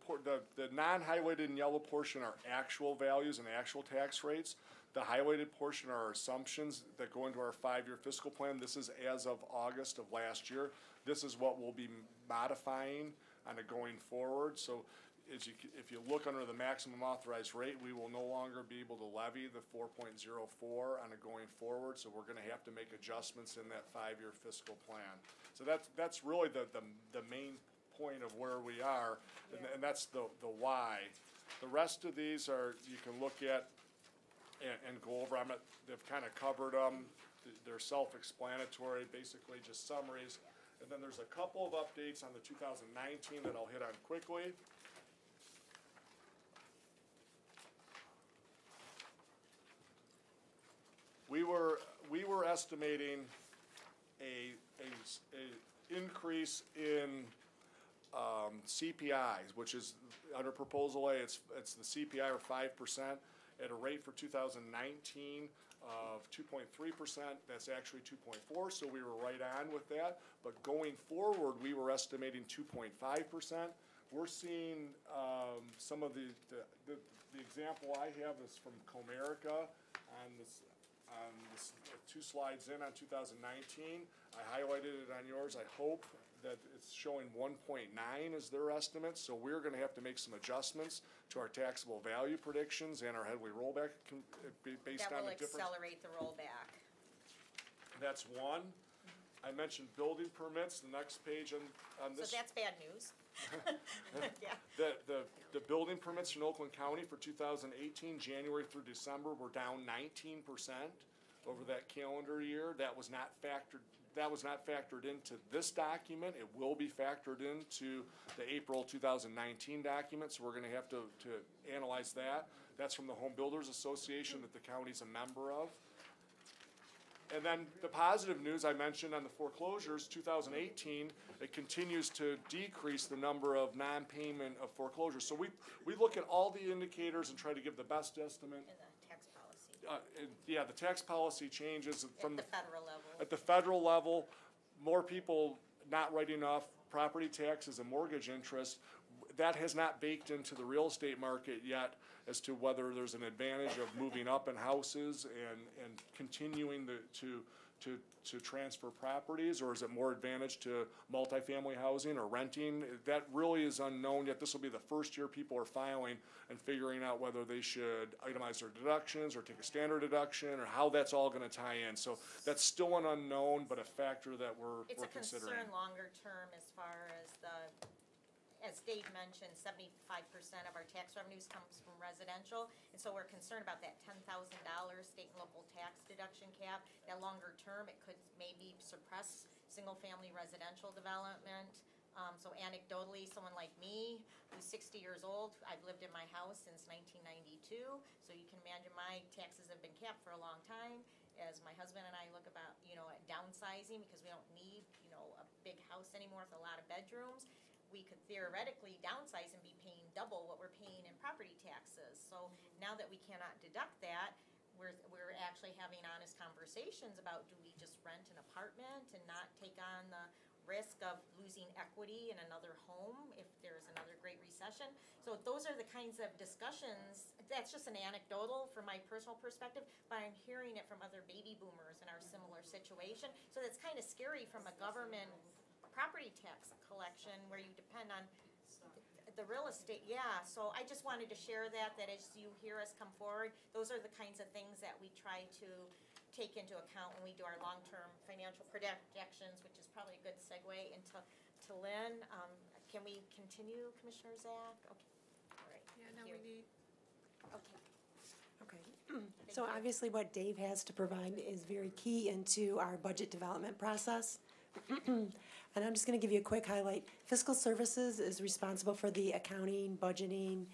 the non-highlighted in yellow portion are actual values and actual tax rates. The highlighted portion are our assumptions that go into our 5-year fiscal plan. This is as of August of last year. This is what we'll be modifying on a going forward. So if you look under the maximum authorized rate, we will no longer be able to levy the 4.04 on a going forward. So we're gonna have to make adjustments in that 5-year fiscal plan. So that's really the main point of where we are, and that's the why. The rest of these are, you can look at and go over. They've kind of covered them. They're self-explanatory, basically just summaries. And then there's a couple of updates on the 2019 that I'll hit on quickly. We were estimating a increase in CPIs, which is under Proposal A, it's the CPI or 5% at a rate for 2019 of 2.3%. That's actually 2.4, so we were right on with that. But going forward, we were estimating 2.5%. We're seeing some of the example I have is from Comerica on this 2 slides in on 2019. I highlighted it on yours. I hope that it's showing 1.9 as their estimate, so we're gonna have to make some adjustments to our taxable value predictions and our Headley rollback based That on will the difference. accelerate the rollback. That's one. I mentioned building permits, the next page on this. So that's bad news. Yeah. The building permits in Oakland County for 2018, January through December, were down 19% over that calendar year. That was not factored into this document. It will be factored into the April 2019 document, so we're gonna have to analyze that. That's from the Home Builders Association that the county's a member of. And then the positive news I mentioned on the foreclosures, 2018, it continues to decrease the number of non-payment of foreclosures. So we look at all the indicators and try to give the best estimate. And the tax policy. Yeah, the tax policy changes from At the federal level. at the federal level, more people not writing off property taxes and mortgage interest. That has not baked into the real estate market yet as to whether there's an advantage of moving up in houses and continuing to transfer properties, or is it more advantage to multifamily housing or renting? That really is unknown yet. This will be the first year people are filing and figuring out whether they should itemize their deductions or take a standard deduction, or how that's all gonna tie in. So that's still an unknown, but a factor that we're It's a considering. concern longer term as far as as Dave mentioned, 75% of our tax revenues comes from residential, and so we're concerned about that $10,000 state and local tax deduction cap. That longer term, it could maybe suppress single-family residential development. So anecdotally, someone like me, who's 60 years old, I've lived in my house since 1992, so you can imagine my taxes have been capped for a long time. As my husband and I look about, at downsizing, because we don't need, a big house anymore with a lot of bedrooms, we could theoretically downsize and be paying double what we're paying in property taxes. So now that we cannot deduct that, we're actually having honest conversations about, do we just rent an apartment and not take on the risk of losing equity in another home if there's another great recession. So those are the kinds of discussions, that's just an anecdotal from my personal perspective, but I'm hearing it from other baby boomers in our similar situation. So that's kind of scary from a government property tax collection where you depend on the real estate, yeah. So I just wanted to share that as you hear us come forward, those are the kinds of things that we try to take into account when we do our long-term financial projections, which is probably a good segue into Lynn. Can we continue, Commissioner Zach? Okay, all right. Yeah, no, Thank we you. need, Okay. Okay. So obviously what Dave has to provide is very key into our budget development process. And I'm just going to give you a quick highlight. Fiscal Services is responsible for the accounting, budgeting,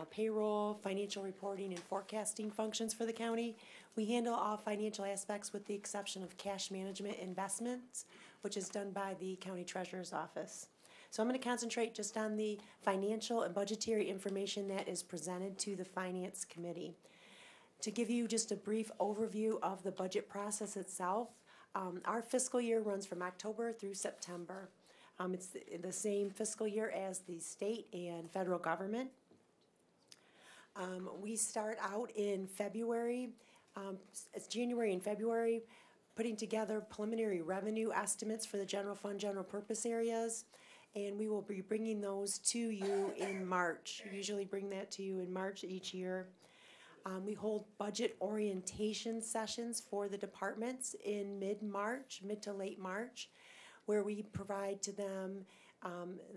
payroll, financial reporting, and forecasting functions for the county. We handle all financial aspects with the exception of cash management investments, which is done by the county treasurer's office. So I'm going to concentrate just on the financial and budgetary information that is presented to the Finance Committee. To give you just a brief overview of the budget process itself, our fiscal year runs from October through September. It's the same fiscal year as the state and federal government. We start out in February, it's January and February, putting together preliminary revenue estimates for the general fund, general purpose areas, and we will be bringing those to you in March. We usually bring that to you in March each year. We hold budget orientation sessions for the departments in mid-March, mid to late March, where we provide to them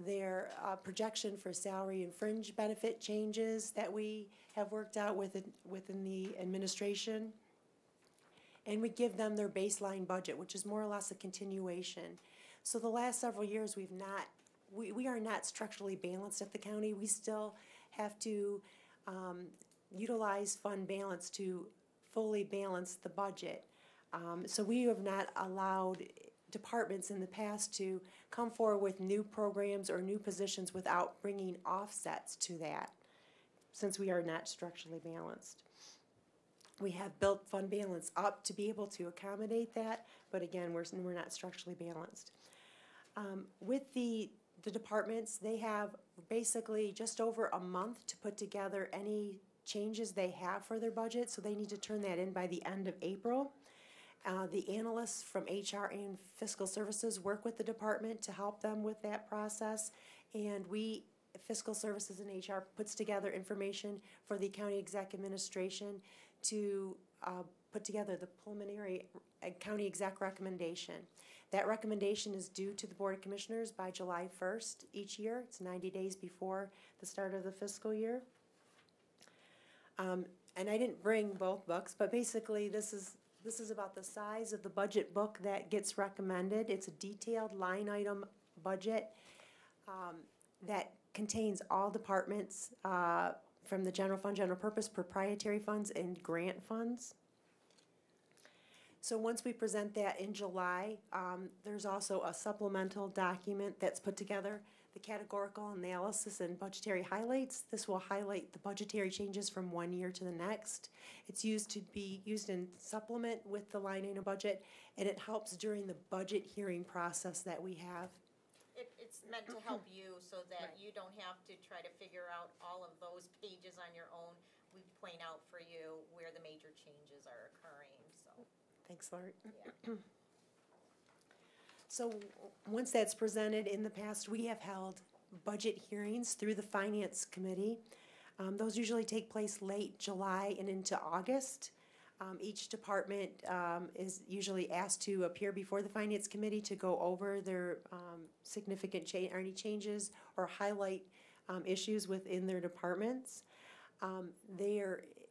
their projection for salary and fringe benefit changes that we have worked out within the administration. And we give them their baseline budget, which is more or less a continuation. So the last several years we are not structurally balanced at the county. We still have to utilize fund balance to fully balance the budget. So we have not allowed departments in the past to come forward with new programs or new positions without bringing offsets to that, since we are not structurally balanced. We have built fund balance up to be able to accommodate that, but again, we're not structurally balanced. With the departments, they have basically just over a month to put together any changes they have for their budget, so they need to turn that in by the end of April. The analysts from HR and Fiscal Services work with the department to help them with that process, and Fiscal Services and HR puts together information for the county exec administration to put together the preliminary county exec recommendation. That recommendation is due to the Board of Commissioners by July 1st each year. It's 90 days before the start of the fiscal year. And I didn't bring both books, but basically this is about the size of the budget book that gets recommended. It's a detailed line item budget that contains all departments from the general fund, general purpose, proprietary funds, and grant funds. So once we present that in July, there's also a supplemental document that's put together, the categorical analysis and budgetary highlights. This will highlight the budgetary changes from one year to the next. It's used to be used in supplement with the line item budget, and it helps during the budget hearing process that we have. It's meant to help you so that you don't have to try to figure out all of those pages on your own. We point out for you where the major changes are occurring, so. Thanks, Lori. Yeah. So once that's presented, in the past, we have held budget hearings through the Finance Committee. Those usually take place late July and into August. Each department is usually asked to appear before the Finance Committee to go over their significant or any changes or highlight issues within their departments.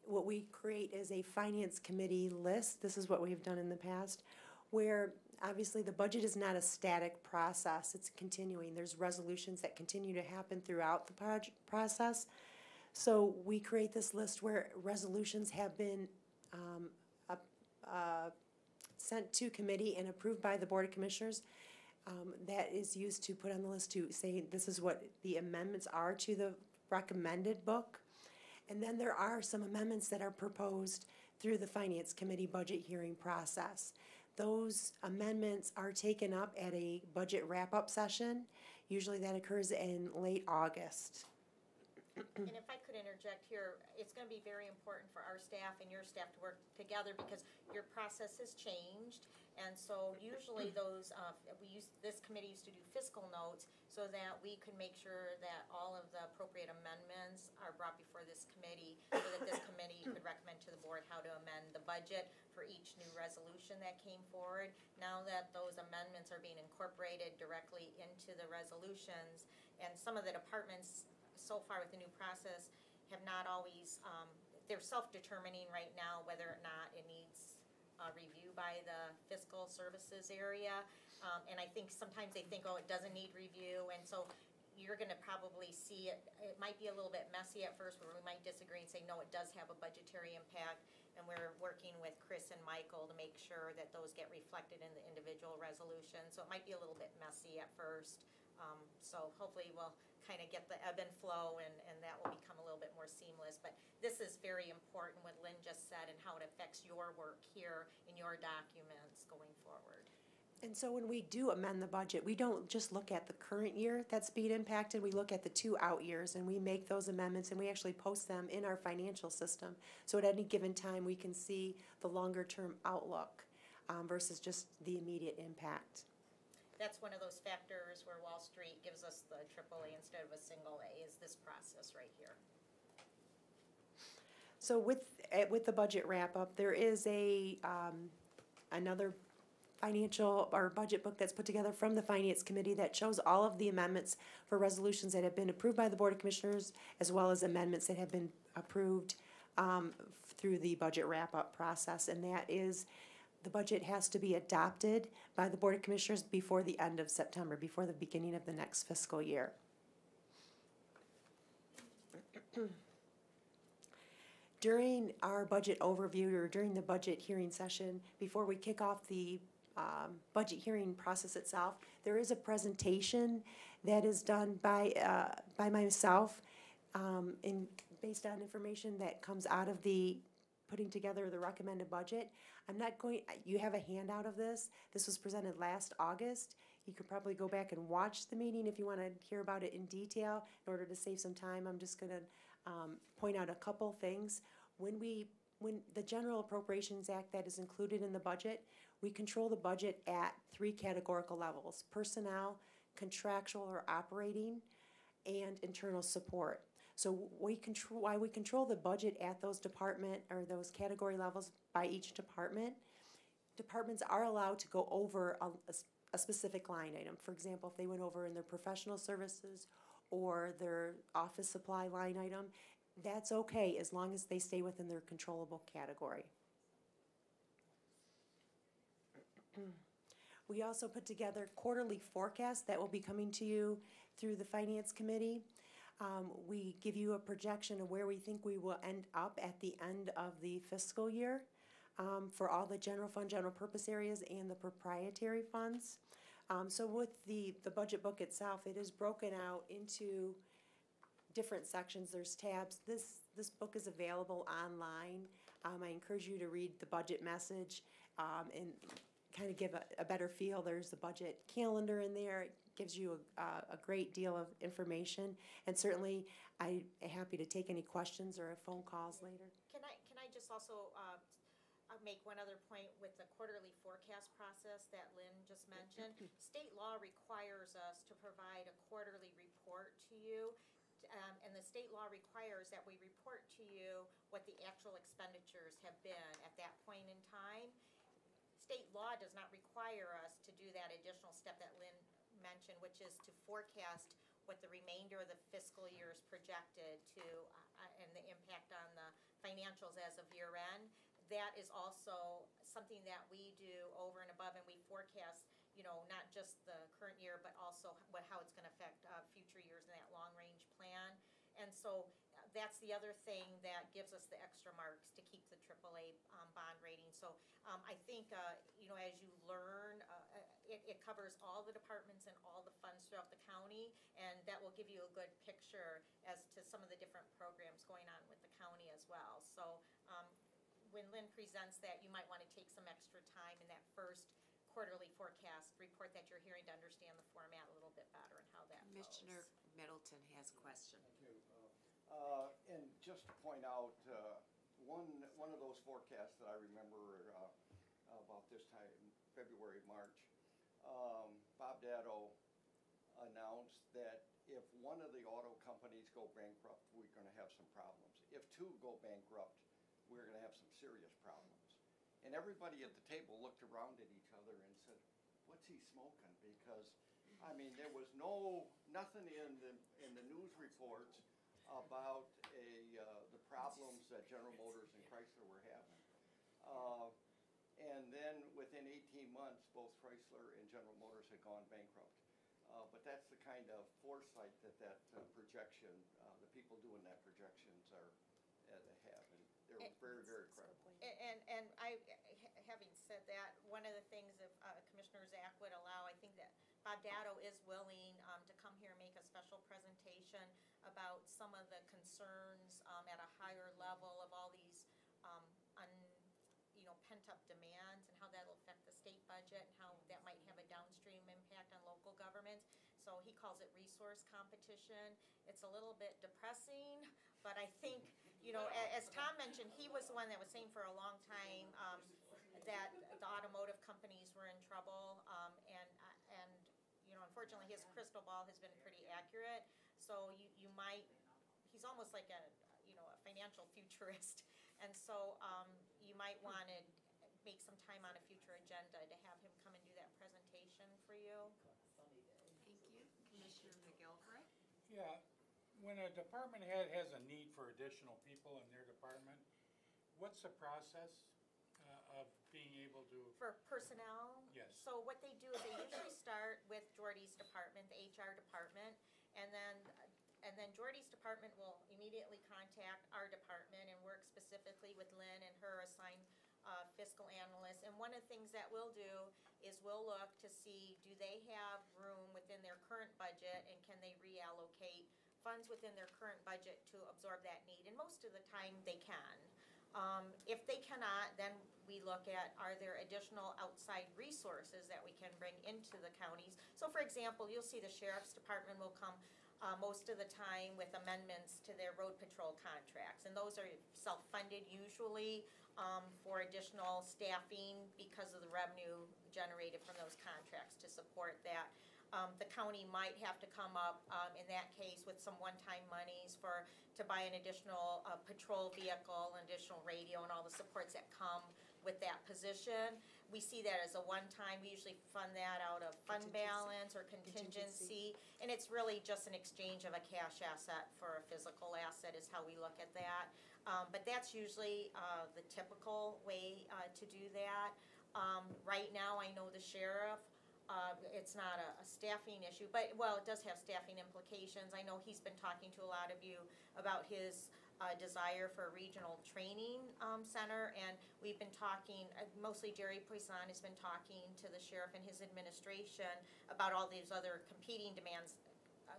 What we create is a Finance Committee list. This is what we've done in the past, where obviously the budget is not a static process. It's continuing. There's resolutions that continue to happen throughout the process. So we create this list where resolutions have been sent to committee and approved by the Board of Commissioners. That is used to put on the list to say this is what the amendments are to the recommended book. And then there are some amendments that are proposed through the Finance Committee budget hearing process. those amendments are taken up at a budget wrap-up session. Usually that occurs in late August. And if I could interject here, it's gonna be very important for our staff and your staff to work together because your process has changed. And so usually those, this committee used to do fiscal notes so that we could make sure that all of the appropriate amendments are brought before this committee so that this committee could recommend to the board how to amend the budget for each new resolution that came forward. Now that those amendments are being incorporated directly into the resolutions, and some of the departments so far with the new process have not always, they're self-determining right now whether or not it needs review by the fiscal services area. And I think sometimes they think, oh, it doesn't need review, and so you're gonna probably see it, it might be a little bit messy at first where we might disagree and say, no, it does have a budgetary impact. And we're working with Chris and Michael to make sure that those get reflected in the individual resolutions. So it might be a little bit messy at first. So hopefully we'll kind of get the ebb and flow and that will become a little bit more seamless. But this is very important, what Lynn just said, and how it affects your work here in your documents going forward. And so when we do amend the budget, we don't just look at the current year that's being impacted, we look at the 2 out years and we make those amendments and we actually post them in our financial system. So at any given time, we can see the longer term outlook versus just the immediate impact. That's one of those factors where Wall Street gives us the AAA instead of a single A, is this process right here. So with the budget wrap up, there is a another financial or budget book that's put together from the Finance Committee that shows all of the amendments for resolutions that have been approved by the Board of Commissioners, as well as amendments that have been approved through the budget wrap-up process. And that is, the budget has to be adopted by the Board of Commissioners before the end of September, before the beginning of the next fiscal year. During our budget overview or during the budget hearing session, before we kick off the budget hearing process itself, there is a presentation that is done by myself based on information that comes out of the putting together the recommended budget. I'm not going, you have a handout of this. This was presented last August. You could probably go back and watch the meeting if you want to hear about it in detail. In order to save some time, I'm just going to point out a couple things. When the General Appropriations Act that is included in the budget, we control the budget at 3 categorical levels: personnel, contractual or operating, and internal support. So why we control the budget at those department or those category levels by each department. Departments are allowed to go over a specific line item. For example, if they went over in their professional services or their office supply line item, that's okay as long as they stay within their controllable category. We also put together quarterly forecasts that will be coming to you through the Finance Committee. We give you a projection of where we think we will end up at the end of the fiscal year for all the general fund, general purpose areas and the proprietary funds. So with the budget book itself, it is broken out into different sections. There's tabs. This book is available online. I encourage you to read the budget message and kind of give a better feel. There's the budget calendar in there. It gives you a great deal of information. And certainly, I'm happy to take any questions or phone calls later. Can I just also make one other point with the quarterly forecast process that Lynn just mentioned? State law requires us to provide a quarterly report to you. And the state law requires that we report to you what the actual expenditures have been at that point in time. State law does not require us to do that additional step that Lynn mentioned, which is to forecast what the remainder of the fiscal year is projected to and the impact on the financials as of year end. That is also something that we do over and above, and we forecast, you know, not just the current year, but also how it's going to affect future years in that long-range plan. And so that's the other thing that gives us the extra marks to keep the AAA bond rating. So I think, you know, as you learn, it covers all the departments and all the funds throughout the county, and that will give you a good picture as to some of the different programs going on with the county as well. So when Lynn presents that, you might wanna take some extra time in that first quarterly forecast report that you're hearing to understand the format a little bit better and how that goes. Commissioner Middleton has a question. Thank you. And just to point out, one of those forecasts that I remember about this time, February, March, Bob Dado announced that if one of the auto companies go bankrupt, we're gonna have some problems. If two go bankrupt, we're gonna have some serious problems. And everybody at the table looked around at each other and said, what's he smoking? Because, I mean, there was nothing in the news reports about the problems that General Motors and Chrysler were having. And then within 18 months, both Chrysler and General Motors had gone bankrupt. But that's the kind of foresight that projection, the people doing that projections have. And they're very, very credible. And I, having said that, one of the things if Commissioner Zach would allow, I think that Bob Dado is willing to come here and make a special presentation about some of the concerns at a higher level of all these pent-up demands and how that'll affect the state budget and how that might have a downstream impact on local governments. So he calls it resource competition. It's a little bit depressing, but I think, as Tom mentioned, he was the one that was saying for a long time that the automotive companies were in trouble, and unfortunately his crystal ball has been pretty accurate. So you might, he's almost like a financial futurist. And so you might want to make some time on a future agenda to have him come and do that presentation for you. Thank you. Commissioner McGilvray? Yeah, when a department head has a need for additional people in their department, what's the process of being able to? For personnel? Yes. So what they do is they usually start with Jordy's department, the HR department, and then Jordy's department will immediately contact our department and work specifically with Lynn and her assigned fiscal analyst. And one of the things that we'll do is we'll look to see, do they have room within their current budget and can they reallocate funds within their current budget to absorb that need? And most of the time they can. If they cannot, then we look at, are there additional outside resources that we can bring into the counties? So for example, you'll see the sheriff's department will come most of the time with amendments to their road patrol contracts. And those are self-funded usually for additional staffing because of the revenue generated from those contracts to support that. The county might have to come up in that case with some one-time monies to buy an additional patrol vehicle, an additional radio, and all the supports that come with that position. We see that as a one-time. We usually fund that out of fund balance or contingency, and it's really just an exchange of a cash asset for a physical asset is how we look at that. But that's usually the typical way to do that. Right now, I know the sheriff, it's not a staffing issue, but, well, it does have staffing implications. I know he's been talking to a lot of you about his desire for a regional training center, and we've been talking, mostly Jerry Poisson has been talking to the sheriff and his administration about all these other competing demands.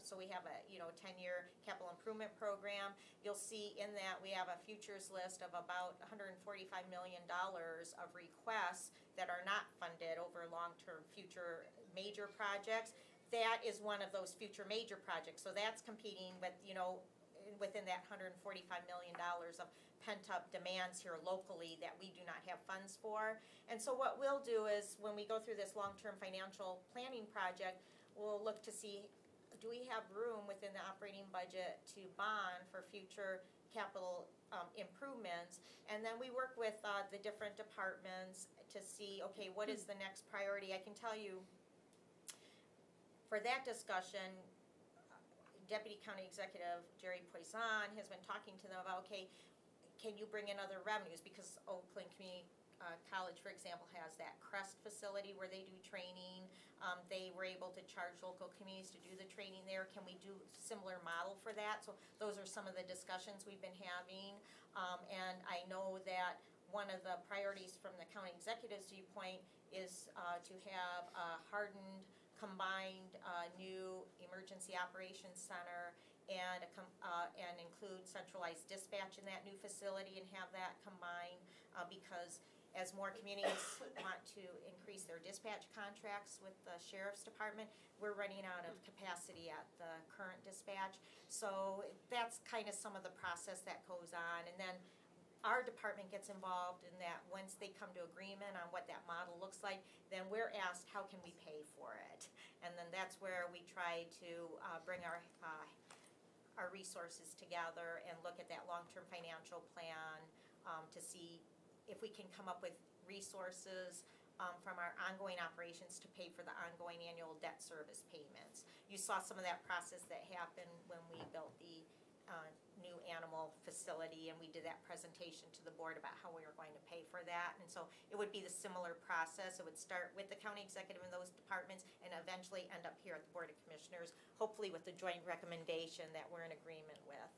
So we have a 10-year capital improvement program. You'll see in that we have a futures list of about $145 million of requests that are not funded over long-term future major projects. That is one of those future major projects. So that's competing with, within that $145 million of pent-up demands here locally that we do not have funds for. And so what we'll do is when we go through this long-term financial planning project, we'll look to see, do we have room within the operating budget to bond for future capital improvements? And then we work with the different departments to see, okay, what is the next priority? I can tell you, for that discussion, Deputy County Executive Jerry Poisson has been talking to them about, okay, can you bring in other revenues? Because Oakland Community College, for example, has that CREST facility where they do training. They were able to charge local communities to do the training there. Can we do a similar model for that? So those are some of the discussions we've been having. And I know that one of the priorities from the county executive's viewpoint is to have a hardened, combined new emergency operations center and include centralized dispatch in that new facility and have that combined, because as more communities want to increase their dispatch contracts with the sheriff's department, we're running out of capacity at the current dispatch. So that's kind of some of the process that goes on. And then our department gets involved in that. Once they come to agreement on what that model looks like, then we're asked, how can we pay for it? And then that's where we try to bring our resources together and look at that long-term financial plan to see if we can come up with resources from our ongoing operations to pay for the ongoing annual debt service payments. You saw some of that process that happened when we built the new animal facility, and we did that presentation to the board about how we were going to pay for that. And so it would be the similar process. It would start with the county executive and those departments and eventually end up here at the Board of Commissioners, hopefully with the joint recommendation that we're in agreement with.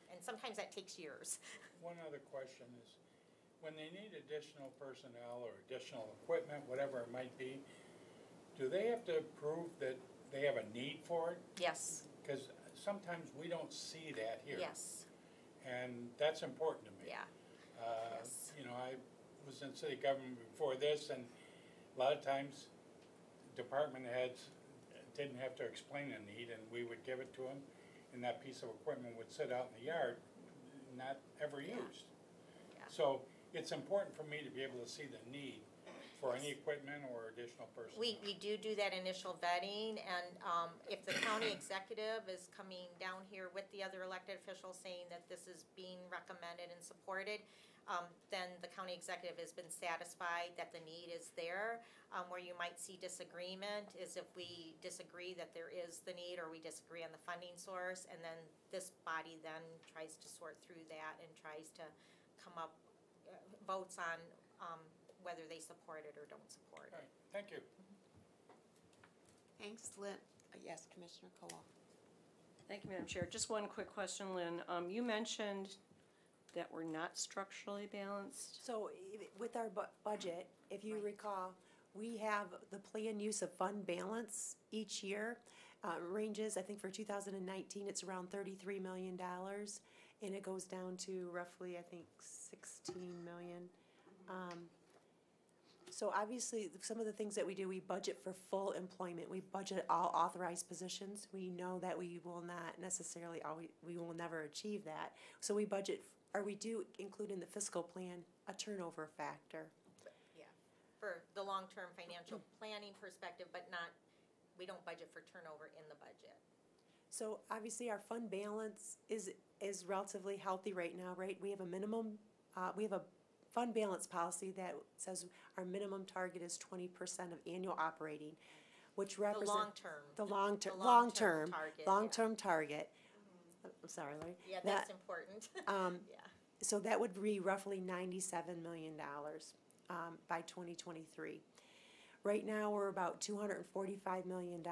And sometimes that takes years. One other question is, when they need additional personnel or additional equipment, whatever it might be, do they have to prove that they have a need for it? Yes. Because sometimes we don't see that here. Yes. And that's important to me. Yeah. Yes. You know, I was in city government before this, and a lot of times department heads didn't have to explain a need, and we would give it to them, and that piece of equipment would sit out in the yard, not ever used. Yeah. So it's important for me to be able to see the need for any equipment or additional personnel. We do that initial vetting, and if the county executive is coming down here with the other elected officials saying that this is being recommended and supported, then the county executive has been satisfied that the need is there. Where you might see disagreement is if we disagree that there is the need, or we disagree on the funding source, and then this body then tries to sort through that and tries to come up, votes on whether they support it or don't support it. All right, thank you. Thanks, Lynn. Yes, Commissioner Kowal. Thank you, Madam Chair. Just one quick question, Lynn. You mentioned that we're not structurally balanced. So with our budget, if you recall, we have the planned use of fund balance each year. Ranges, I think for 2019, it's around $33 million. And it goes down to roughly, I think, 16 million. So obviously, some of the things that we do, we budget for full employment. We budget all authorized positions. We know that we will not necessarily always, we will never achieve that. So we budget, or we do include in the fiscal plan a turnover factor. Yeah, for the long-term financial planning perspective, but not, we don't budget for turnover in the budget. So obviously, our fund balance is relatively healthy right now, right? We have a minimum, we have a fund balance policy that says our minimum target is 20% of annual operating, which represents. The long-term. Long-term target. Long-term target. I'm sorry, Larry. Yeah, that's important. Yeah. So that would be roughly $97 million by 2023. Right now, we're about $245 million,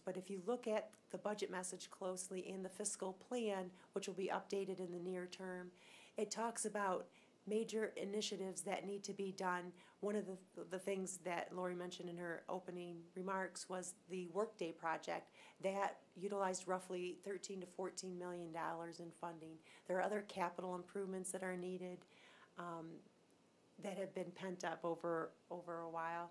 but if you look at the budget message closely in the fiscal plan, which will be updated in the near term, it talks about major initiatives that need to be done. One of the things that Lori mentioned in her opening remarks was the Workday project that utilized roughly $13 to $14 million in funding. There are other capital improvements that are needed that have been pent up over a while.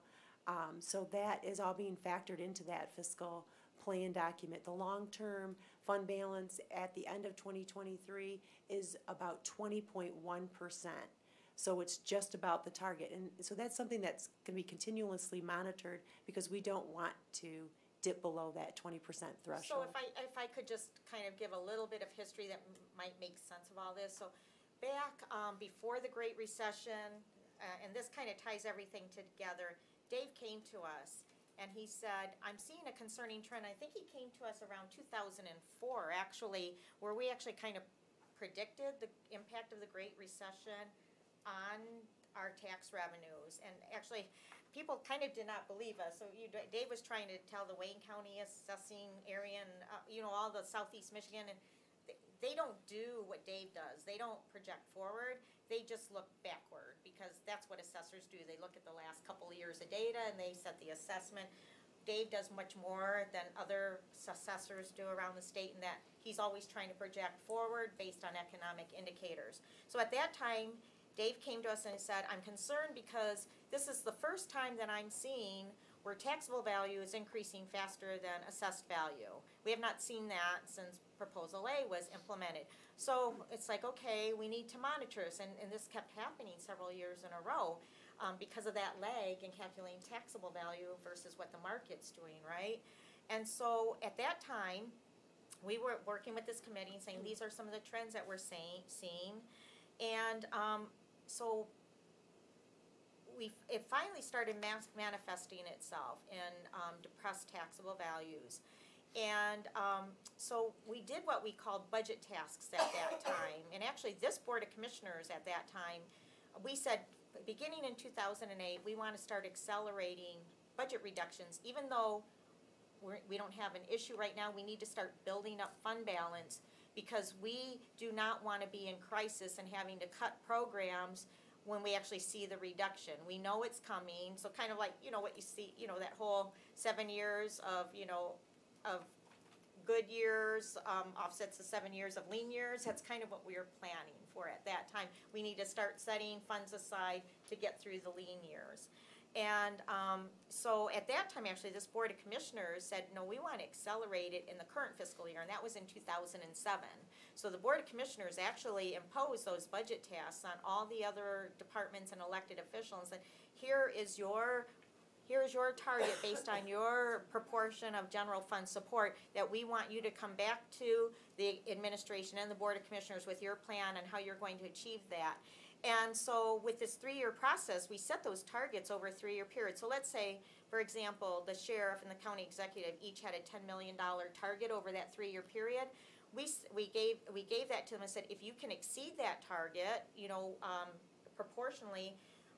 So that is all being factored into that fiscal plan document. The long-term fund balance at the end of 2023 is about 20.1%. So it's just about the target. And so that's something that's going to be continuously monitored because we don't want to dip below that 20% threshold. So if I could just kind of give a little bit of history that might make sense of all this. So back before the Great Recession, and this kind of ties everything together, Dave came to us and he said, I'm seeing a concerning trend. I think he came to us around 2004, actually, where we actually kind of predicted the impact of the Great Recession on our tax revenues. And actually, people kind of did not believe us. So Dave was trying to tell the Wayne County assessing area and, all the southeast Michigan, and they don't do what Dave does. They don't project forward. They just look backward because that's what assessors do. They look at the last couple of years of data and they set the assessment. Dave does much more than other assessors do around the state in that he he's always trying to project forward based on economic indicators. So at that time, Dave came to us and said, I'm concerned because this is the first time that I'm seeing where taxable value is increasing faster than assessed value. We have not seen that since Proposal A was implemented. So it's like, okay, we need to monitor this, and this kept happening several years in a row because of that lag in calculating taxable value versus what the market's doing, right? And so at that time, we were working with this committee and saying, these are some of the trends that we're seeing. And so it finally started manifesting itself in depressed taxable values. And so we did what we called budget tasks at that time. And actually, this Board of Commissioners at that time, we said, beginning in 2008, we want to start accelerating budget reductions. Even though we don't have an issue right now, we need to start building up fund balance because we do not want to be in crisis and having to cut programs when we actually see the reduction. We know it's coming, so kind of like, what you see, that whole 7 years of, of good years offsets the 7 years of lean years. That's kind of what we were planning for at that time. We need to start setting funds aside to get through the lean years. And so at that time, actually, this Board of Commissioners said, no, we want to accelerate it in the current fiscal year, and that was in 2007. So the Board of Commissioners actually imposed those budget tasks on all the other departments and elected officials, and here is your target based on your proportion of general fund support that we want you to come back to the administration and the Board of Commissioners with your plan and how you're going to achieve that. And so with this 3-year process, we set those targets over a 3-year period. So let's say, for example, the sheriff and the county executive each had a $10 million target over that 3-year period. We gave that to them and said, if you can exceed that target, proportionally,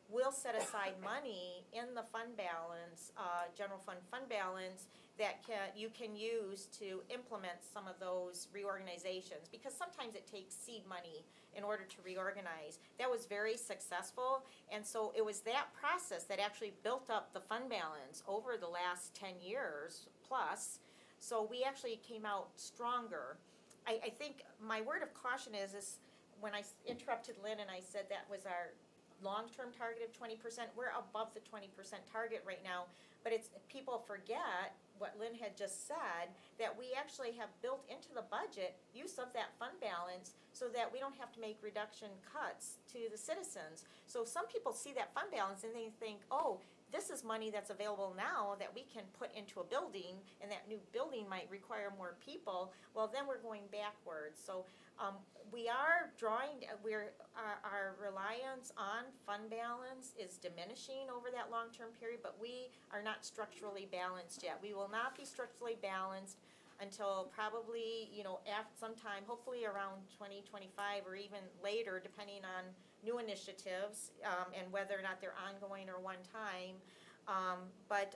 we'll set aside money in the fund balance, general fund balance, that you can use to implement some of those reorganizations, because sometimes it takes seed money in order to reorganize. That was very successful, and so it was that process that actually built up the fund balance over the last 10 years plus, so we actually came out stronger. I think my word of caution is when I interrupted Lynn and I said that was our long-term target of 20%, we're above the 20% target right now, but people forget what Lynn had just said, that we actually have built into the budget use of that fund balance so that we don't have to make reduction cuts to the citizens. So some people see that fund balance and they think, oh, this is money that's available now that we can put into a building, and that new building might require more people. Well, then we're going backwards. So we are our reliance on fund balance is diminishing over that long-term period, but we are not structurally balanced yet. We will not be structurally balanced until probably, sometime, hopefully around 2025 or even later, depending on new initiatives and whether or not they're ongoing or one time. But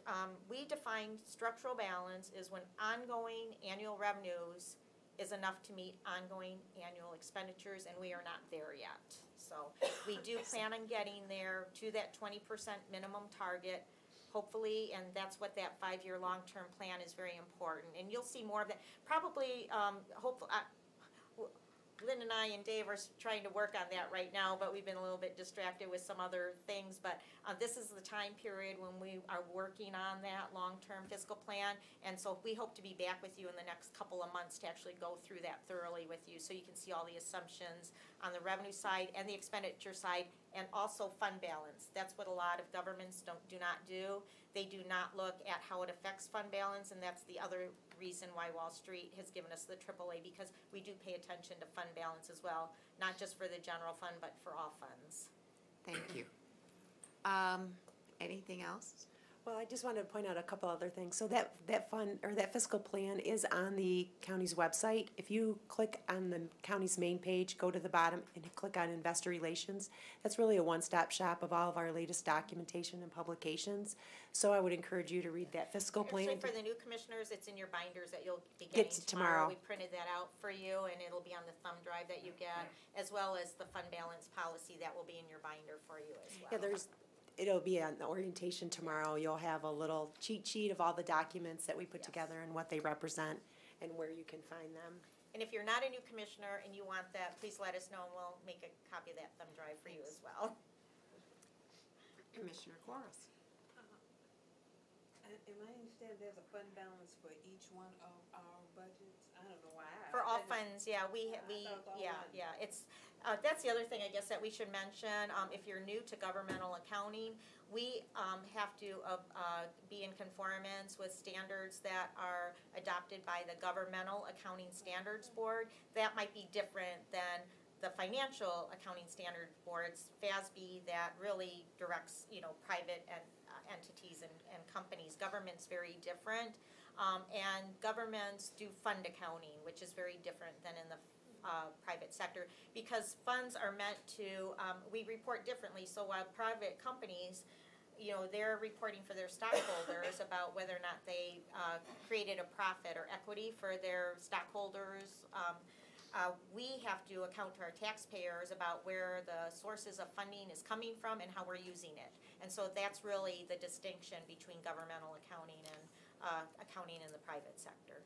we define structural balance is when ongoing annual revenues is enough to meet ongoing annual expenditures, and we are not there yet. So we do plan on getting there to that 20% minimum target, hopefully, and that's what that 5-year long-term plan is very important. And you'll see more of that. Probably, hopefully, Lynn and I and Dave are trying to work on that right now, but we've been a little bit distracted with some other things. But this is the time period when we are working on that long-term fiscal plan. And so we hope to be back with you in the next couple of months to actually go through that thoroughly with you, so you can see all the assumptions on the revenue side and the expenditure side, and also fund balance. That's what a lot of governments do not do. They do not look at how it affects fund balance, and that's the other reason why Wall Street has given us the AAA, because we do pay attention to fund balance as well, not just for the general fund, but for all funds. Thank you. Anything else? Well, I just wanted to point out a couple other things. So that fund, or that fiscal plan, is on the county's website. If you click on the county's main page, go to the bottom and click on Investor Relations. That's really a one-stop shop of all of our latest documentation and publications. So I would encourage you to read that fiscal plan. Actually, for the new commissioners, it's in your binders that you'll be getting tomorrow. We printed that out for you, and it'll be on the thumb drive that you get, as well as the fund balance policy that will be in your binder for you as well. Yeah, it'll be on the orientation tomorrow. You'll have a little cheat sheet of all the documents that we put together and what they represent and where you can find them. And if you're not a new commissioner and you want that, please let us know and we'll make a copy of that thumb drive for you as well. Commissioner Corus. Am I understanding there's a fund balance for each one of our budgets? I don't know why. For all funds, yeah, it's, that's the other thing I guess that we should mention, if you're new to governmental accounting, we, have to, be in conformance with standards that are adopted by the Governmental Accounting Standards Board. That might be different than the Financial Accounting Standard Board's FASB that really directs, private and entities and companies. Government's very different. And governments do fund accounting, which is very different than in the private sector, because funds are meant to, we report differently. So while private companies, they're reporting for their stockholders about whether or not they created a profit or equity for their stockholders. We have to account to our taxpayers about where the sources of funding is coming from and how we're using it. And so that's really the distinction between governmental accounting and accounting in the private sector.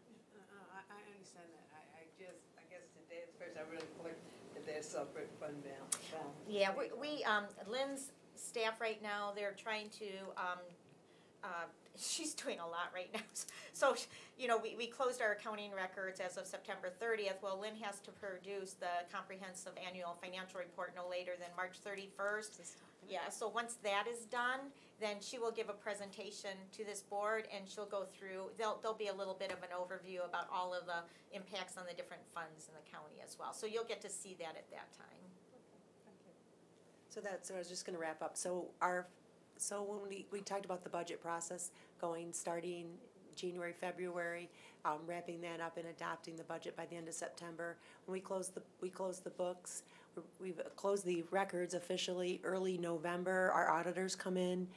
I understand that. I guess today's first I really clicked that there's separate fund balance. Yeah, we Lynn's staff right now, they're trying to, she's doing a lot right now. So, we closed our accounting records as of September 30th. Well, Lynn has to produce the comprehensive annual financial report no later than March 31st. Yeah, so once that is done, then she will give a presentation to this board and she'll go through, there'll be a little bit of an overview about all of the impacts on the different funds in the county as well. So you'll get to see that at that time. So I was just gonna wrap up. So when we talked about the budget process starting January, February, wrapping that up and adopting the budget by the end of September. When we close the books, we've closed the records officially early November. Our auditors come in,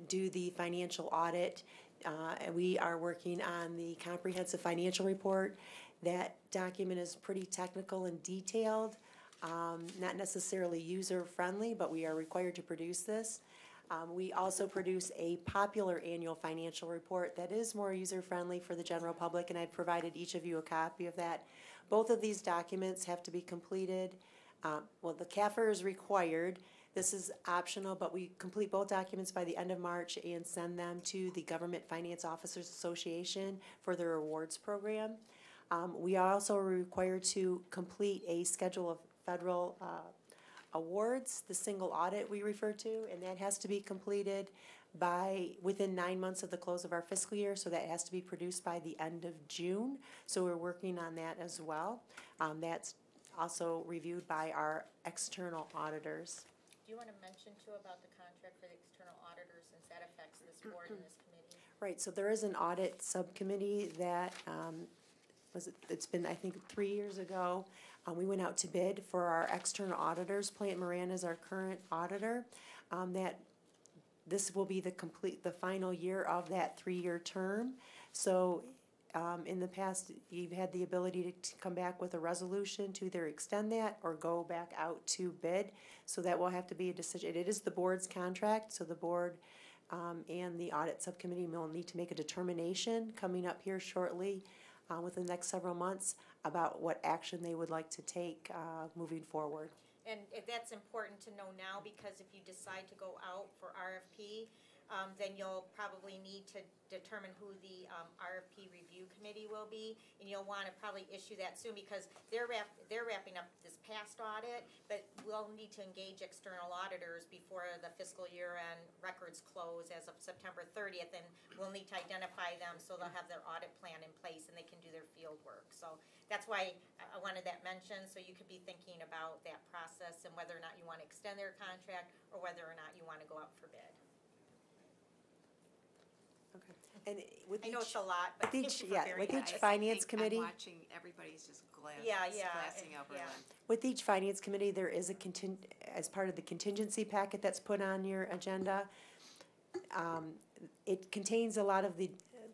do the financial audit, and we are working on the comprehensive financial report. That document is pretty technical and detailed, not necessarily user-friendly, but we are required to produce this. We also produce a popular annual financial report that is more user-friendly for the general public, and I've provided each of you a copy of that. Both of these documents have to be completed. The CAFR is required. This is optional, but we complete both documents by the end of March and send them to the Government Finance Officers Association for their awards program. We are also required to complete a schedule of federal awards, the single audit we refer to, and that has to be completed within 9 months of the close of our fiscal year, so that has to be produced by the end of June. So we're working on that as well. That's also reviewed by our external auditors. Do you want to mention too about the contract for the external auditors, since that affects this board and this committee? Right, so there is an audit subcommittee that it's been, I think, 3 years ago. We went out to bid for our external auditors. Plant Moran is our current auditor. This will be the final year of that 3-year term. So in the past, you've had the ability to come back with a resolution to either extend that or go back out to bid. So that will have to be a decision. It is the board's contract, so the board and the audit subcommittee will need to make a determination coming up here shortly within the next several months about what action they would like to take moving forward. And that's important to know now, because if you decide to go out for RFP, then you'll probably need to determine who the RFP review committee will be, and you'll want to probably issue that soon, because they're wrapping up this past audit, but we'll need to engage external auditors before the fiscal year end records close as of September 30th, and we'll need to identify them so they'll have their audit plan in place and they can do their field work. So that's why I wanted that mentioned, so you could be thinking about that process and whether or not you want to extend their contract or whether or not you want to go out for bid. And with I know it's a lot, but with thank each, you for yeah, bearing with that. each finance committee. I'm watching, everybody's just glassing over Lynn. With each finance committee, there is as part of the contingency packet that's put on your agenda. It contains a lot of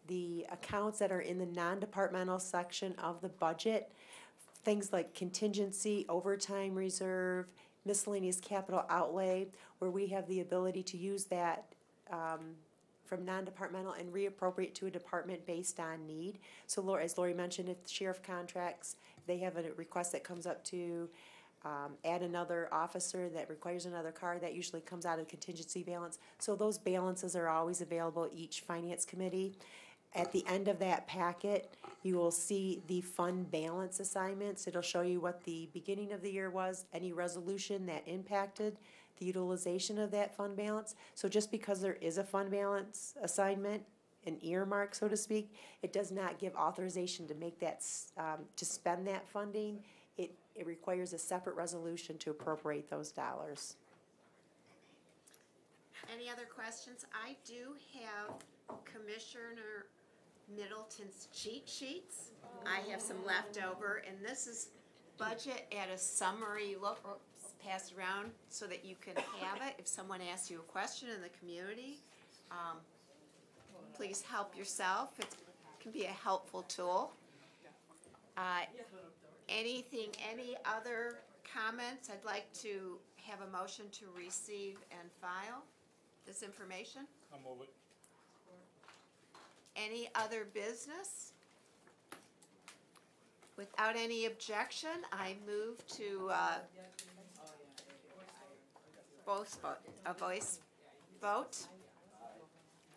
the accounts that are in the non-departmental section of the budget. Things like contingency, overtime reserve, miscellaneous capital outlay, where we have the ability to use that from non-departmental and reappropriate to a department based on need. So Lori, as Lori mentioned, if the sheriff contracts, they have a request that comes up to add another officer that requires another car, that usually comes out of contingency balance. So those balances are always available at each finance committee. At the end of that packet, you will see the fund balance assignments. It'll show you what the beginning of the year was, any resolution that impacted the utilization of that fund balance. So just because there is a fund balance assignment, an earmark, so to speak, it does not give authorization to make that, to spend that funding. It requires a separate resolution to appropriate those dollars. Any other questions? I do have Commissioner Middleton's cheat sheets. I have some left over, and this is budget at a summary look, passed around so that you can have it. If someone asks you a question in the community, please help yourself. It can be a helpful tool. Any other comments? I'd like to have a motion to receive and file this information. I'll move it. Any other business? Without any objection, I move to a voice vote.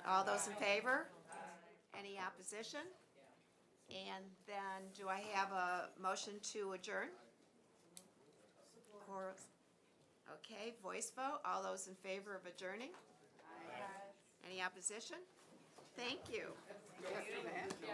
All those in favor? Any opposition? And then do I have a motion to adjourn? Or, okay, voice vote. All those in favor of adjourning? Any opposition? Thank you.